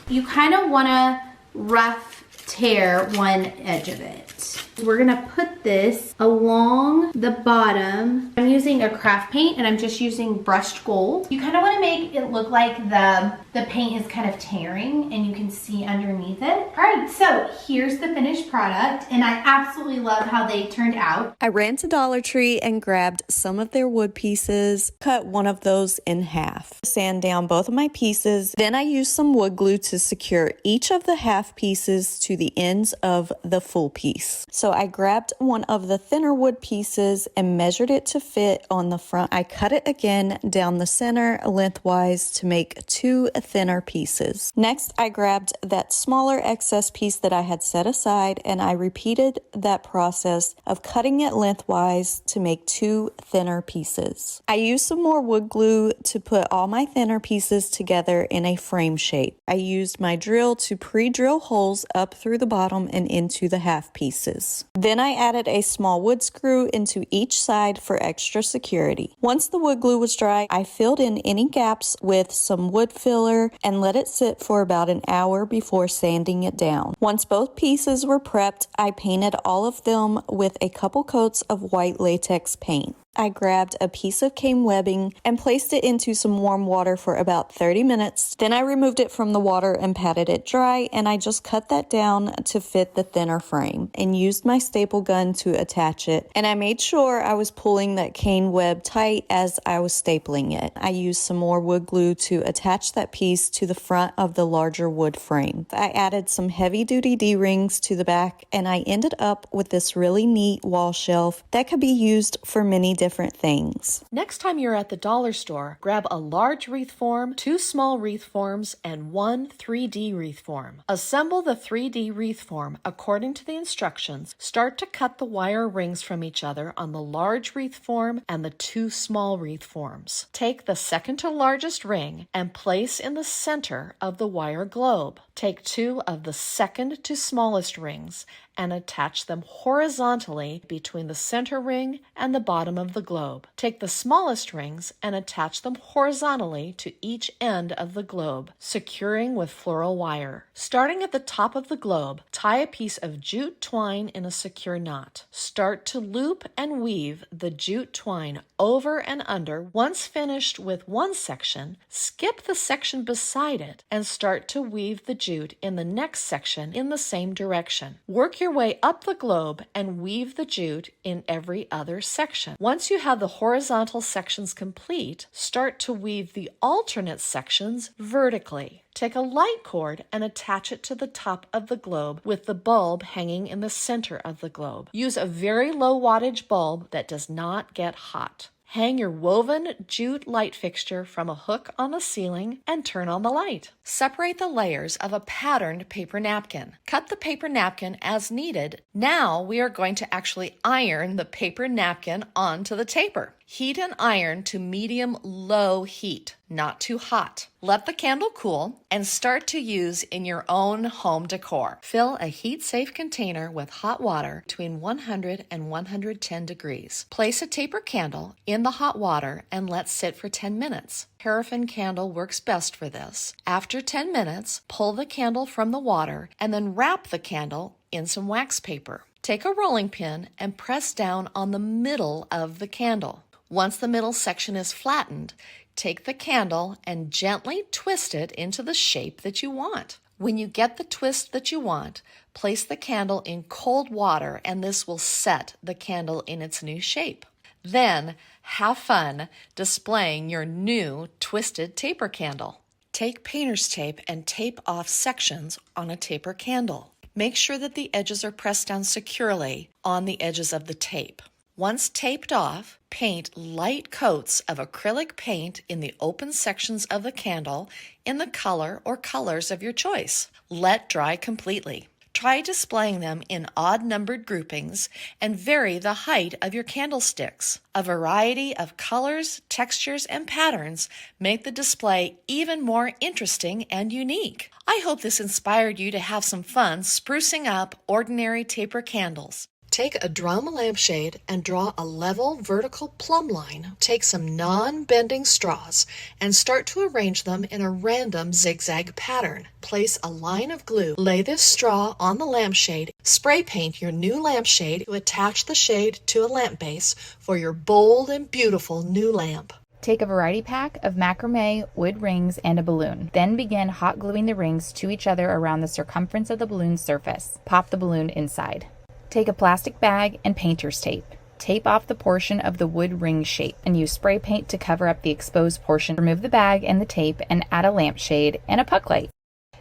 You kind of wanna rough tear one edge of it. We're gonna put this along the bottom. I'm using a craft paint and I'm just using brushed gold. You kind of want to make it look like the paint is kind of tearing and you can see underneath it. All right, so here's the finished product and I absolutely love how they turned out. I ran to Dollar Tree and grabbed some of their wood pieces, cut one of those in half, sand down both of my pieces. Then I used some wood glue to secure each of the half pieces to the ends of the full piece. So I grabbed one of the thinner wood pieces and measured it to fit on the front. I cut it again down the center lengthwise to make 2 thinner pieces. Next, I grabbed that smaller excess piece that I had set aside and I repeated that process of cutting it lengthwise to make 2 thinner pieces. I used some more wood glue to put all my thinner pieces together in a frame shape. I used my drill to pre-drill holes up through the bottom and into the half pieces. Then I added a small wood screw into each side for extra security. Once the wood glue was dry, I filled in any gaps with some wood filler and let it sit for about an hour before sanding it down. Once both pieces were prepped, I painted all of them with a couple coats of white latex paint. I grabbed a piece of cane webbing and placed it into some warm water for about 30 minutes. Then I removed it from the water and patted it dry, and I just cut that down to fit the thinner frame and used my staple gun to attach it. And I made sure I was pulling that cane web tight as I was stapling it. I used some more wood glue to attach that piece to the front of the larger wood frame. I added some heavy-duty D-rings to the back, and I ended up with this really neat wall shelf that could be used for many different different things. Next time you're at the dollar store, grab a large wreath form, 2 small wreath forms, and 1 3D wreath form. Assemble the 3D wreath form according to the instructions. Start to cut the wire rings from each other on the large wreath form and the 2 small wreath forms. Take the second to largest ring and place in the center of the wire globe. Take 2 of the second to smallest rings and attach them horizontally between the center ring and the bottom of the globe. Take the smallest rings and attach them horizontally to each end of the globe, securing with floral wire. Starting at the top of the globe, tie a piece of jute twine in a secure knot. Start to loop and weave the jute twine over and under. Once finished with one section, skip the section beside it and start to weave the jute in the next section in the same direction. Work your way up the globe and weave the jute in every other section. Once you have the horizontal sections complete, start to weave the alternate sections vertically. Take a light cord and attach it to the top of the globe with the bulb hanging in the center of the globe. Use a very low wattage bulb that does not get hot. Hang your woven jute light fixture from a hook on the ceiling and turn on the light. Separate the layers of a patterned paper napkin. Cut the paper napkin as needed. Now we are going to actually iron the paper napkin onto the taper. Heat and iron to medium-low heat, not too hot. Let the candle cool and start to use in your own home decor. Fill a heat-safe container with hot water between 100 and 110 degrees. Place a taper candle in the hot water and let sit for 10 minutes. Paraffin candle works best for this. After 10 minutes, pull the candle from the water and then wrap the candle in some wax paper. Take a rolling pin and press down on the middle of the candle. Once the middle section is flattened, take the candle and gently twist it into the shape that you want. When you get the twist that you want, place the candle in cold water and this will set the candle in its new shape. Then, have fun displaying your new twisted taper candle. Take painter's tape and tape off sections on a taper candle. Make sure that the edges are pressed down securely on the edges of the tape. Once taped off, paint light coats of acrylic paint in the open sections of the candle in the color or colors of your choice. Let dry completely. Try displaying them in odd-numbered groupings and vary the height of your candlesticks. A variety of colors, textures, and patterns make the display even more interesting and unique. I hope this inspired you to have some fun sprucing up ordinary taper candles. Take a drum lampshade and draw a level vertical plumb line. Take some non-bending straws and start to arrange them in a random zigzag pattern. Place a line of glue. Lay this straw on the lampshade. Spray paint your new lampshade to attach the shade to a lamp base for your bold and beautiful new lamp. Take a variety pack of macrame, wood rings, and a balloon. Then begin hot gluing the rings to each other around the circumference of the balloon's surface. Pop the balloon inside. Take a plastic bag and painter's tape. Tape off the portion of the wood ring shape and use spray paint to cover up the exposed portion. Remove the bag and the tape and add a lampshade and a puck light.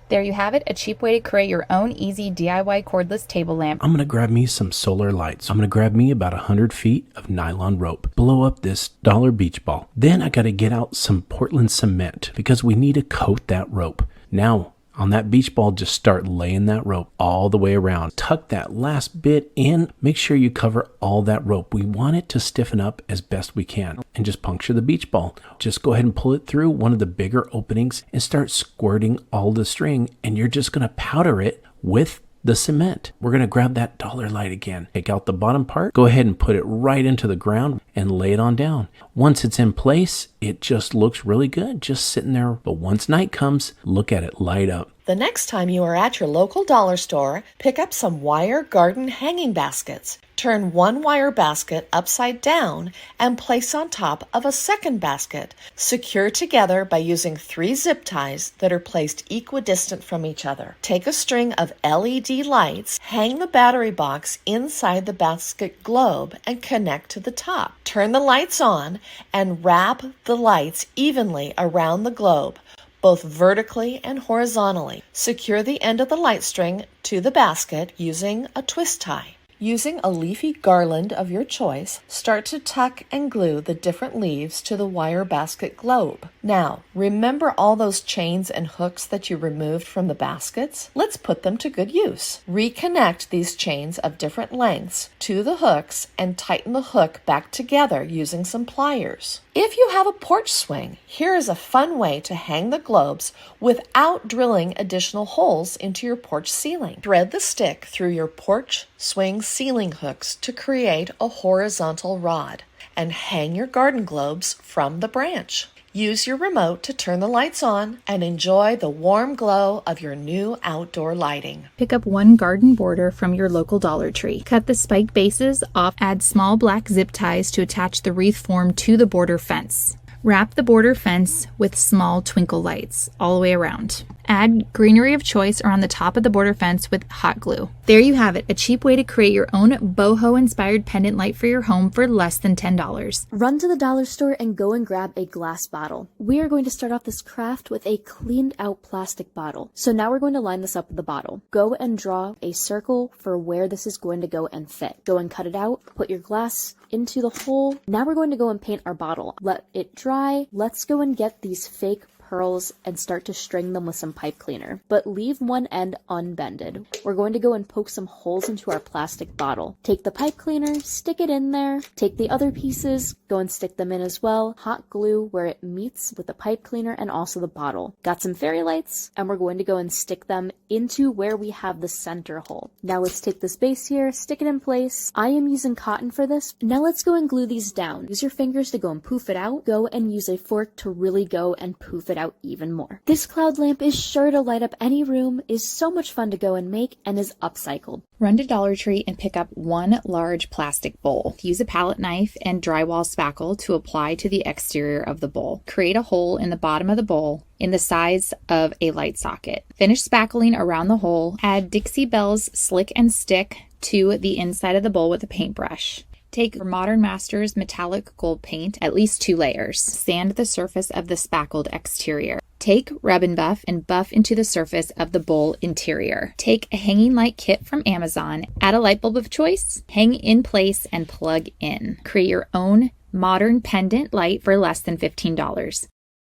There you have it, a cheap way to create your own easy DIY cordless table lamp. I'm going to grab me some solar lights. I'm going to grab me about 100 feet of nylon rope. Blow up this dollar beach ball. Then I got to get out some Portland cement because we need to coat that rope. Now, on that beach ball, just start laying that rope all the way around. Tuck that last bit in. Make sure you cover all that rope. We want it to stiffen up as best we can. And just puncture the beach ball. Just go ahead and pull it through one of the bigger openings and start squirting all the string. And you're just going to powder it with the cement. We're going to grab that dollar light again. Take out the bottom part. Go ahead and put it right into the ground and lay it on down. Once it's in place, it just looks really good, just sitting there. But once night comes, look at it light up. The next time you are at your local dollar store, pick up some wire garden hanging baskets. Turn one wire basket upside down and place on top of a second basket. Secure together by using 3 zip ties that are placed equidistant from each other. Take a string of LED lights, hang the battery box inside the basket globe and connect to the top. Turn the lights on and wrap the lights evenly around the globe, both vertically and horizontally. Secure the end of the light string to the basket using a twist tie. Using a leafy garland of your choice, start to tuck and glue the different leaves to the wire basket globe. Now, remember all those chains and hooks that you removed from the baskets? Let's put them to good use. Reconnect these chains of different lengths to the hooks and tighten the hook back together using some pliers. If you have a porch swing, here is a fun way to hang the globes without drilling additional holes into your porch ceiling. Thread the stick through your porch swing ceiling hooks to create a horizontal rod and hang your garden globes from the branch. Use your remote to turn the lights on and enjoy the warm glow of your new outdoor lighting. Pick up one garden border from your local Dollar Tree. Cut the spike bases off, add small black zip ties to attach the wreath form to the border fence. Wrap the border fence with small twinkle lights all the way around. Add greenery of choice around the top of the border fence with hot glue. There you have it, a cheap way to create your own boho-inspired pendant light for your home for less than $10. Run to the dollar store and go and grab a glass bottle. We are going to start off this craft with a cleaned out plastic bottle. So now we're going to line this up with the bottle. Go and draw a circle for where this is going to go and fit. Go and cut it out, put your glass into the hole. Now we're going to go and paint our bottle. Let it dry. Let's go and get these fake pearls and start to string them with some pipe cleaner, but leave one end unbended. We're going to go and poke some holes into our plastic bottle. Take the pipe cleaner, stick it in there, take the other pieces, go and stick them in as well. Hot glue where it meets with the pipe cleaner and also the bottle. Got some fairy lights, and we're going to go and stick them into where we have the center hole. Now let's take this base here, stick it in place. I am using cotton for this. Now let's go and glue these down. Use your fingers to go and poof it out. Go and use a fork to really go and poof it out even more. This cloud lamp is sure to light up any room, is so much fun to go and make, and is upcycled. Run to Dollar Tree and pick up one large plastic bowl. Use a palette knife and drywall spackle to apply to the exterior of the bowl. Create a hole in the bottom of the bowl in the size of a light socket. Finish spackling around the hole. Add Dixie Belle's Slick and Stick to the inside of the bowl with a paintbrush. Take Modern Masters metallic gold paint, at least 2 layers. Sand the surface of the spackled exterior. Take Rub and Buff and buff into the surface of the bowl interior. Take a hanging light kit from Amazon, add a light bulb of choice, hang in place, and plug in. Create your own modern pendant light for less than $15.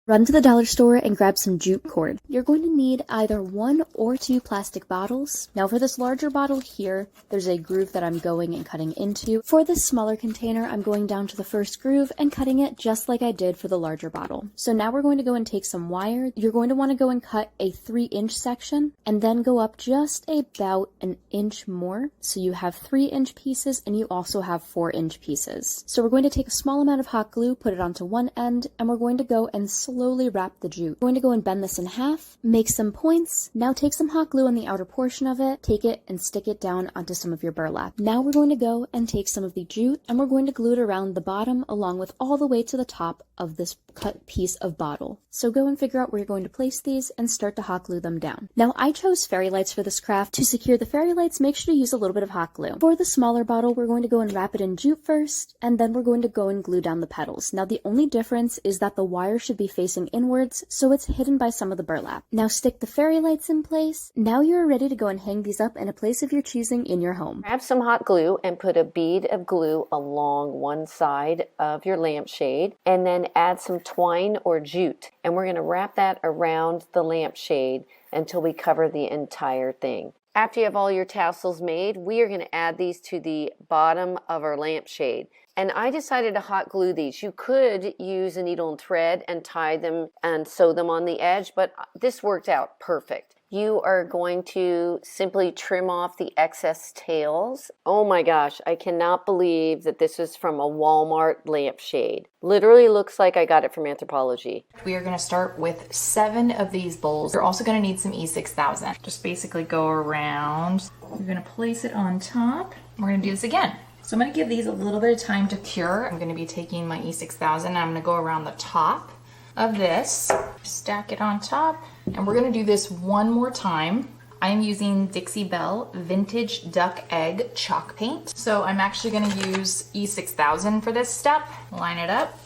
Run to the dollar store and grab some jute cord. You're going to need either 1 or 2 plastic bottles. Now for this larger bottle here, there's a groove that I'm going and cutting into. For this smaller container, I'm going down to the first groove and cutting it just like I did for the larger bottle. So now we're going to go and take some wire. You're going to want to go and cut a 3-inch section and then go up just about an inch more. So you have 3-inch pieces and you also have 4-inch pieces. So we're going to take a small amount of hot glue, put it onto one end, and we're going to go and slowly wrap the jute. We're going to go and bend this in half, make some points. Now take some hot glue on the outer portion of it, take it and stick it down onto some of your burlap. Now we're going to go and take some of the jute and we're going to glue it around the bottom along with all the way to the top of this cut piece of bottle. So go and figure out where you're going to place these and start to hot glue them down. Now I chose fairy lights for this craft. To secure the fairy lights, make sure to use a little bit of hot glue. For the smaller bottle, we're going to go and wrap it in jute first, and then we're going to go and glue down the petals. Now the only difference is that the wire should be facing inwards, so it's hidden by some of the burlap. Now stick the fairy lights in place. Now you're ready to go and hang these up in a place of your choosing in your home. Grab some hot glue and put a bead of glue along one side of your lampshade, and then add some twine or jute. And we're going to wrap that around the lampshade until we cover the entire thing. After you have all your tassels made, we are going to add these to the bottom of our lampshade. And I decided to hot glue these. You could use a needle and thread and tie them and sew them on the edge, but this worked out perfect. You are going to simply trim off the excess tails. Oh my gosh, I cannot believe that this is from a Walmart lampshade. Literally looks like I got it from Anthropologie. We are going to start with 7 of these bowls. You're also going to need some E6000. Just basically go around. You're going to place it on top. We're going to do this again. So I'm going to give these a little bit of time to cure. I'm going to be taking my E6000 and I'm going to go around the top of this, stack it on top, and we're going to do this one more time. I am using Dixie Belle Vintage Duck Egg Chalk Paint. So I'm actually going to use E6000 for this step. Line it up,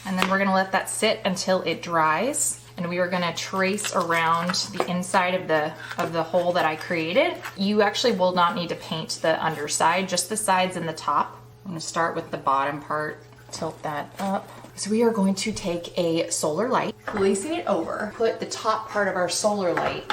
and then we're going to let that sit until it dries. and we are gonna trace around the inside of the hole that I created. You actually will not need to paint the underside, just the sides and the top. I'm gonna start with the bottom part, tilt that up. So we are going to take a solar light, placing it over, put the top part of our solar light,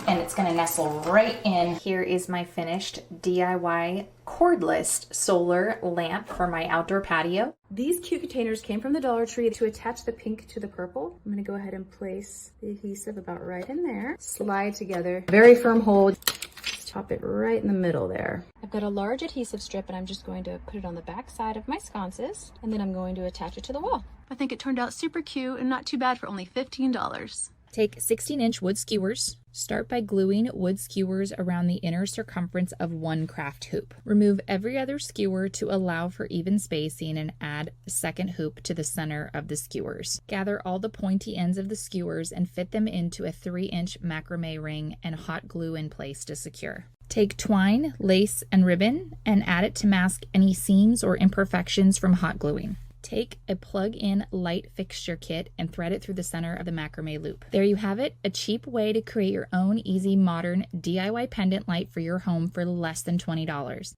and it's gonna nestle right in. Here is my finished DIY cordless solar lamp for my outdoor patio. These cute containers came from the Dollar Tree. To attach the pink to the purple, I'm gonna go ahead and place the adhesive about right in there. Slide together, very firm hold. Just pop it right in the middle there. I've got a large adhesive strip and I'm just going to put it on the back side of my sconces, and then I'm going to attach it to the wall. I think it turned out super cute and not too bad for only $15. Take 16-inch wood skewers. Start by gluing wood skewers around the inner circumference of one craft hoop. Remove every other skewer to allow for even spacing and add a second hoop to the center of the skewers. Gather all the pointy ends of the skewers and fit them into a 3-inch macrame ring and hot glue in place to secure. Take twine, lace, and ribbon and add it to mask any seams or imperfections from hot gluing. Take a plug-in light fixture kit and thread it through the center of the macrame loop. There you have it, a cheap way to create your own easy modern DIY pendant light for your home for less than $20.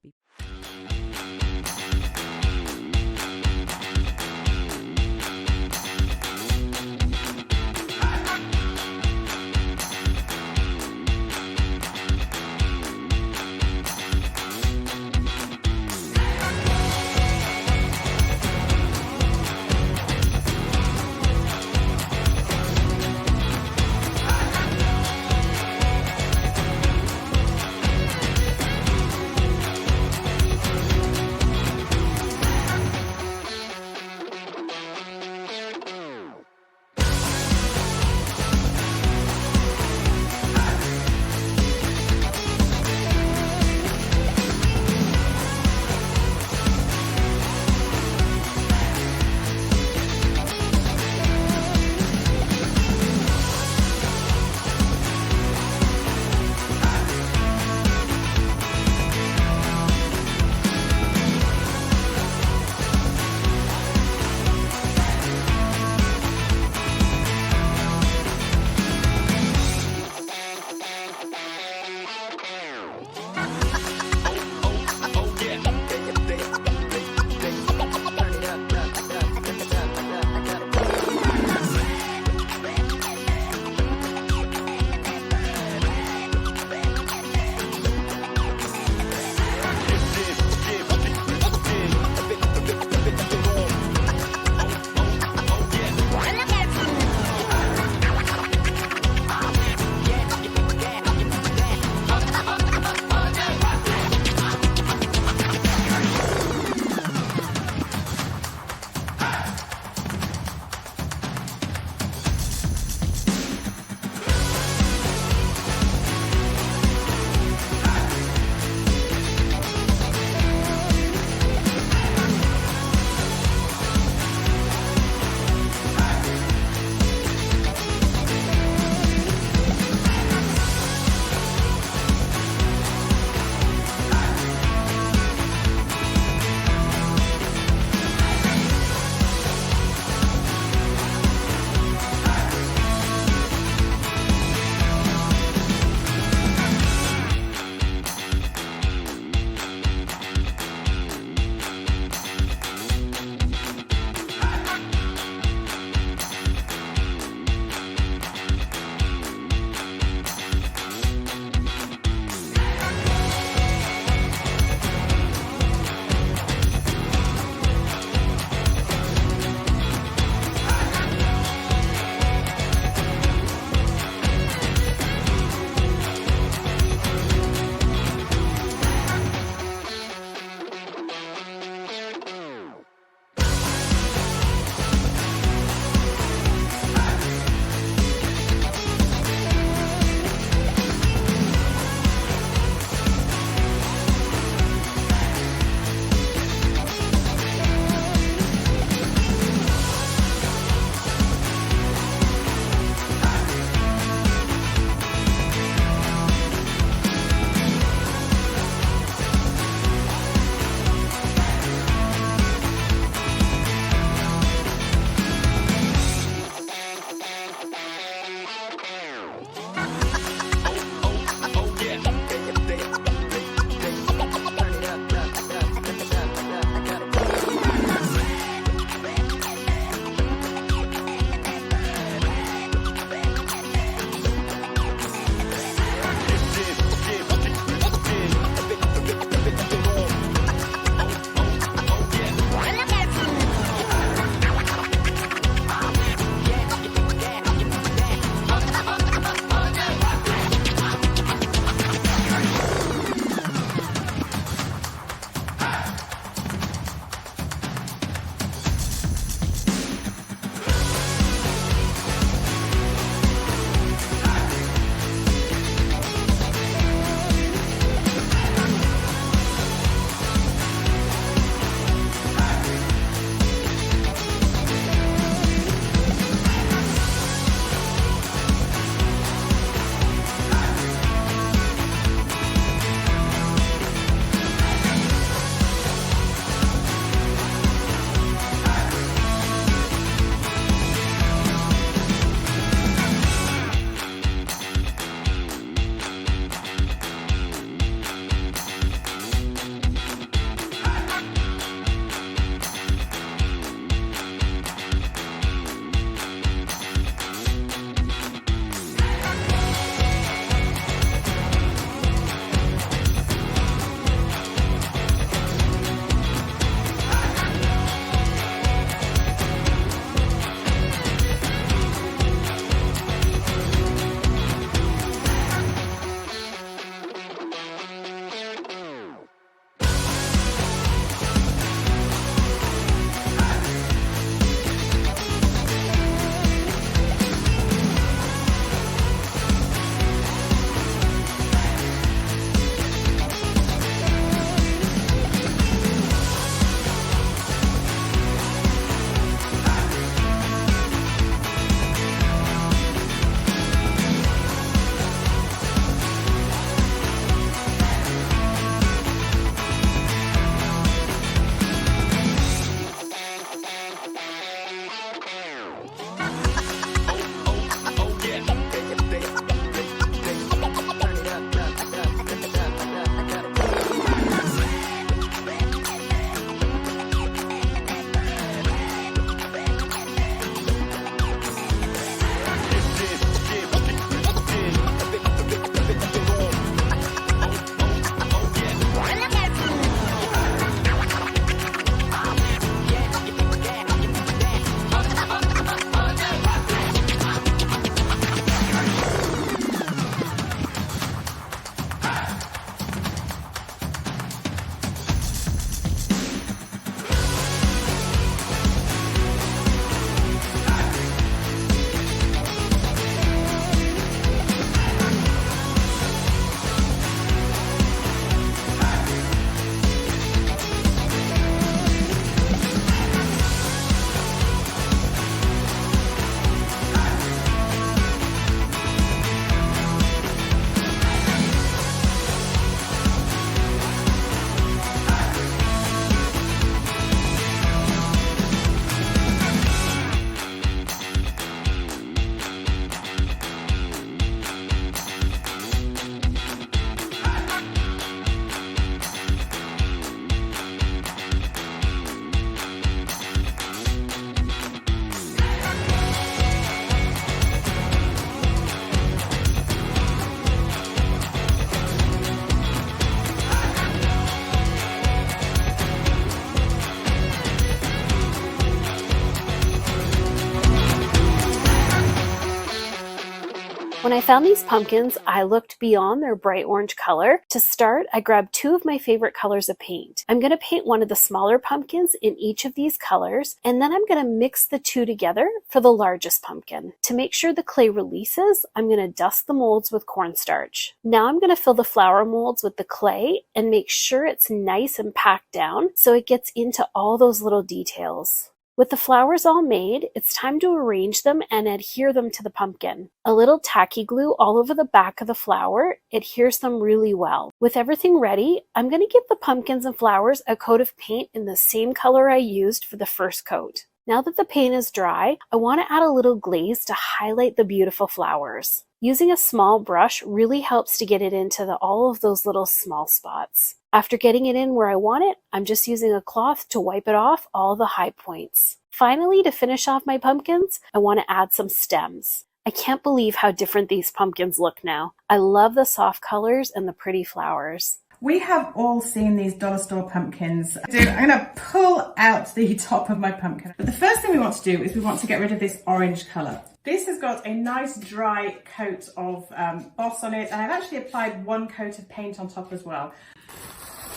When I found these pumpkins, I looked beyond their bright orange color. To start, I grabbed 2 of my favorite colors of paint. I'm going to paint one of the smaller pumpkins in each of these colors, and then I'm going to mix the 2 together for the largest pumpkin. To make sure the clay releases, I'm going to dust the molds with cornstarch. Now I'm going to fill the flower molds with the clay and make sure it's nice and packed down so it gets into all those little details. With the flowers all made, it's time to arrange them and adhere them to the pumpkin. A little tacky glue all over the back of the flower adheres them really well. With everything ready, I'm going to give the pumpkins and flowers a coat of paint in the same color I used for the first coat. Now that the paint is dry, I want to add a little glaze to highlight the beautiful flowers. Using a small brush really helps to get it into all of those little small spots. After getting it in where I want it, I'm just using a cloth to wipe it off all the high points. Finally, to finish off my pumpkins, I want to add some stems. I can't believe how different these pumpkins look now. I love the soft colors and the pretty flowers. We have all seen these dollar store pumpkins. I'm going to pull out the top of my pumpkin. But the first thing we want to do is we want to get rid of this orange colour. This has got a nice dry coat of boss on it, and I've actually applied 1 coat of paint on top as well.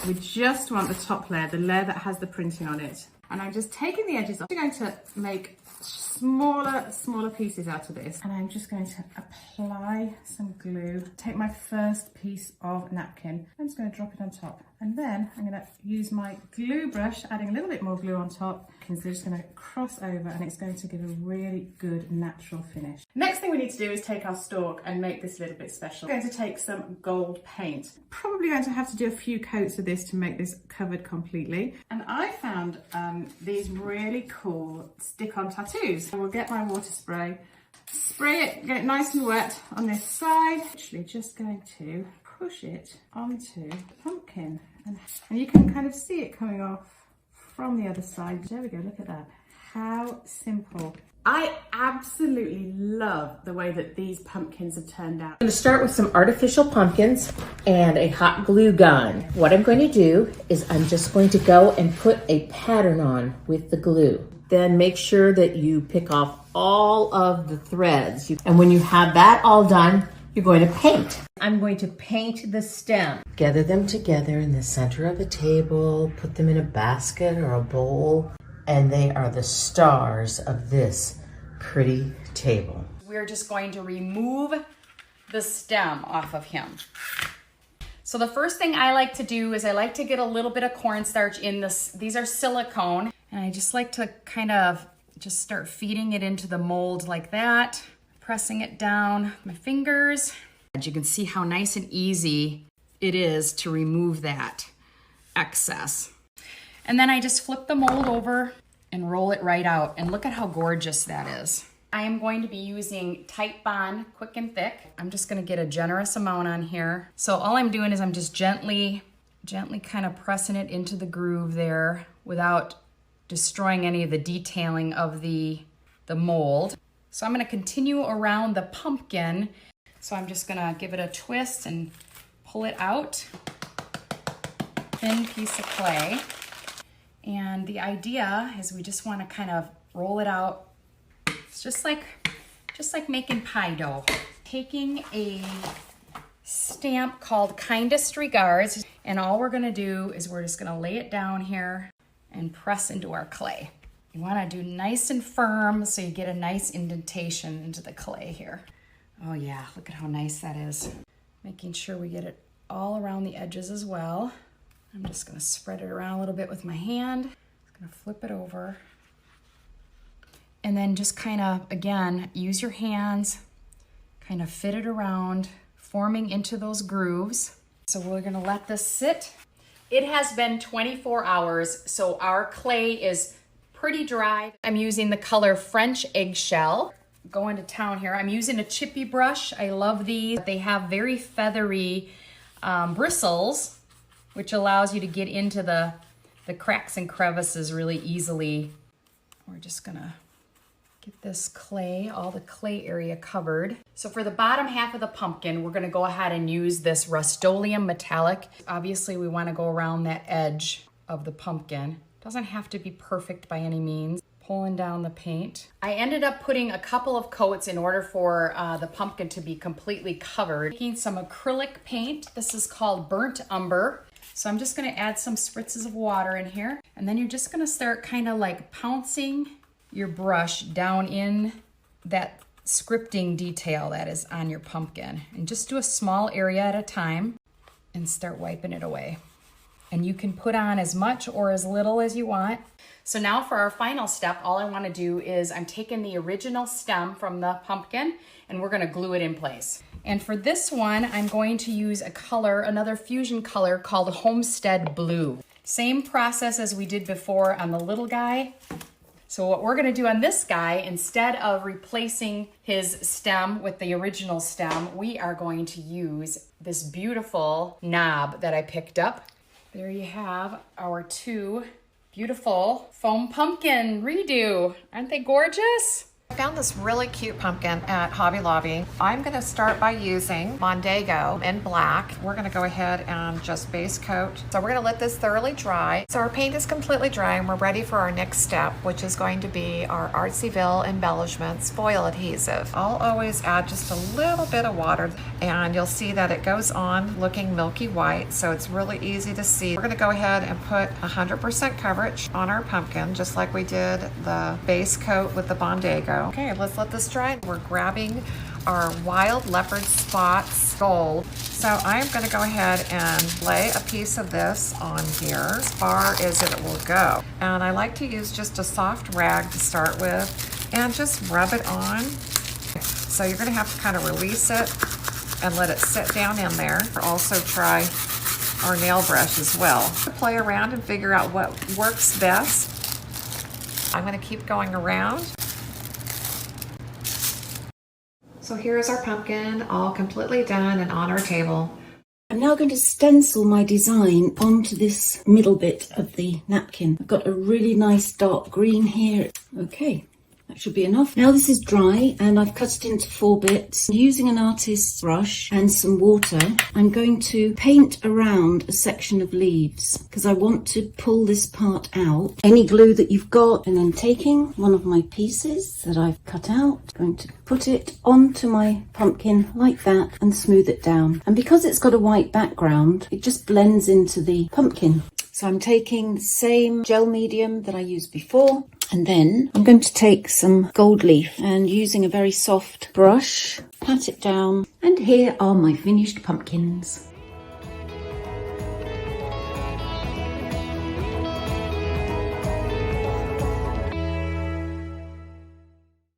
We just want the top layer, the layer that has the printing on it. And I'm just taking the edges off. I'm going to make smaller pieces out of this. And I'm just going to apply some glue. Take my first piece of napkin. I'm just going to drop it on top. And then I'm going to use my glue brush, adding a little bit more glue on top. Because they're just going to cross over and it's going to give a really good natural finish. Next thing we need to do is take our stalk and make this a little bit special. We're going to take some gold paint. Probably going to have to do a few coats of this to make this covered completely. And I found these really cool stick-on tattoos. I will get my water spray, spray it, get it nice and wet on this side. Actually just going to push it onto the pumpkin. And you can kind of see it coming off from the other side. There we go, look at that. How simple. I absolutely love the way that these pumpkins have turned out. I'm going to start with some artificial pumpkins and a hot glue gun. What I'm going to do is I'm just going to go and put a pattern on with the glue. Then make sure that you pick off all of the threads. And when you have that all done, you're going to paint. I'm going to paint the stem. Gather them together in the center of a table, put them in a basket or a bowl, and they are the stars of this pretty table. We're just going to remove the stem off of him. So the first thing I like to do is I like to get a little bit of cornstarch in this. These are silicone, and I just like to kind of just start feeding it into the mold like that. Pressing it down with my fingers. And you can see how nice and easy it is to remove that excess. And then I just flip the mold over and roll it right out. And look at how gorgeous that is. I am going to be using Tight Bond Quick and Thick. I'm just gonna get a generous amount on here. So all I'm doing is I'm just gently kind of pressing it into the groove there without destroying any of the detailing of the mold. So I'm gonna continue around the pumpkin. So I'm just gonna give it a twist and pull it out. Thin piece of clay. And the idea is we just wanna kind of roll it out. It's just like making pie dough. Taking a stamp called Kindest Regards, and all we're gonna do is we're just gonna lay it down here and press into our clay. You want to do nice and firm so you get a nice indentation into the clay here. Oh yeah, look at how nice that is. Making sure we get it all around the edges as well. I'm just going to spread it around a little bit with my hand. I'm going to flip it over. And then just kind of, again, use your hands, kind of fit it around, forming into those grooves. So we're going to let this sit. It has been 24 hours, so our clay is pretty dry. I'm using the color French Eggshell. Going to town here. I'm using a chippy brush. I love these. They have very feathery bristles, which allows you to get into the cracks and crevices really easily. We're just gonna get this clay, all the clay area covered. So for the bottom half of the pumpkin, we're gonna go ahead and use this Rust-Oleum Metallic. Obviously, we wanna go around that edge of the pumpkin. Doesn't have to be perfect by any means. pulling down the paint. I ended up putting a couple of coats in order for the pumpkin to be completely covered. Taking some acrylic paint. This is called Burnt Umber. So I'm just gonna add some spritzes of water in here. And then you're just gonna start kind of like pouncing your brush down in that scripting detail that is on your pumpkin. And just do a small area at a time and start wiping it away. And you can put on as much or as little as you want. So now for our final step, all I want to do is I'm taking the original stem from the pumpkin and we're going to glue it in place. And for this one, I'm going to use a color, another fusion color called Homestead Blue. Same process as we did before on the little guy. So what we're going to do on this guy, instead of replacing his stem with the original stem, we are going to use this beautiful knob that I picked up. There you have our two beautiful foam pumpkin redo. Aren't they gorgeous? I found this really cute pumpkin at Hobby Lobby. I'm going to start by using Mondego in black. We're going to go ahead and just base coat. So we're going to let this thoroughly dry. So our paint is completely dry and we're ready for our next step, which is going to be our Artsyville Embellishments foil adhesive. I'll always add just a little bit of water and you'll see that it goes on looking milky white, so it's really easy to see. We're going to go ahead and put 100% coverage on our pumpkin, just like we did the base coat with the Mondego. Okay, let's let this dry. We're grabbing our Wild Leopard Spots Gold. So I'm going to go ahead and lay a piece of this on here as far as it will go. And I like to use just a soft rag to start with and just rub it on. So you're going to have to kind of release it and let it sit down in there. Also try our nail brush as well. Play around and figure out what works best. I'm going to keep going around. So here's our pumpkin, all completely done and on our table. I'm now going to stencil my design onto this middle bit of the napkin. I've got a really nice dark green here. Okay, that should be enough. Now this is dry and I've cut it into 4 bits. Using an artist's brush and some water, I'm going to paint around a section of leaves because I want to pull this part out. Any glue that you've got, and then taking one of my pieces that I've cut out, going to put it onto my pumpkin like that and smooth it down. And because it's got a white background, it just blends into the pumpkin. So I'm taking the same gel medium that I used before, and then I'm going to take some gold leaf and using a very soft brush, pat it down, and here are my finished pumpkins.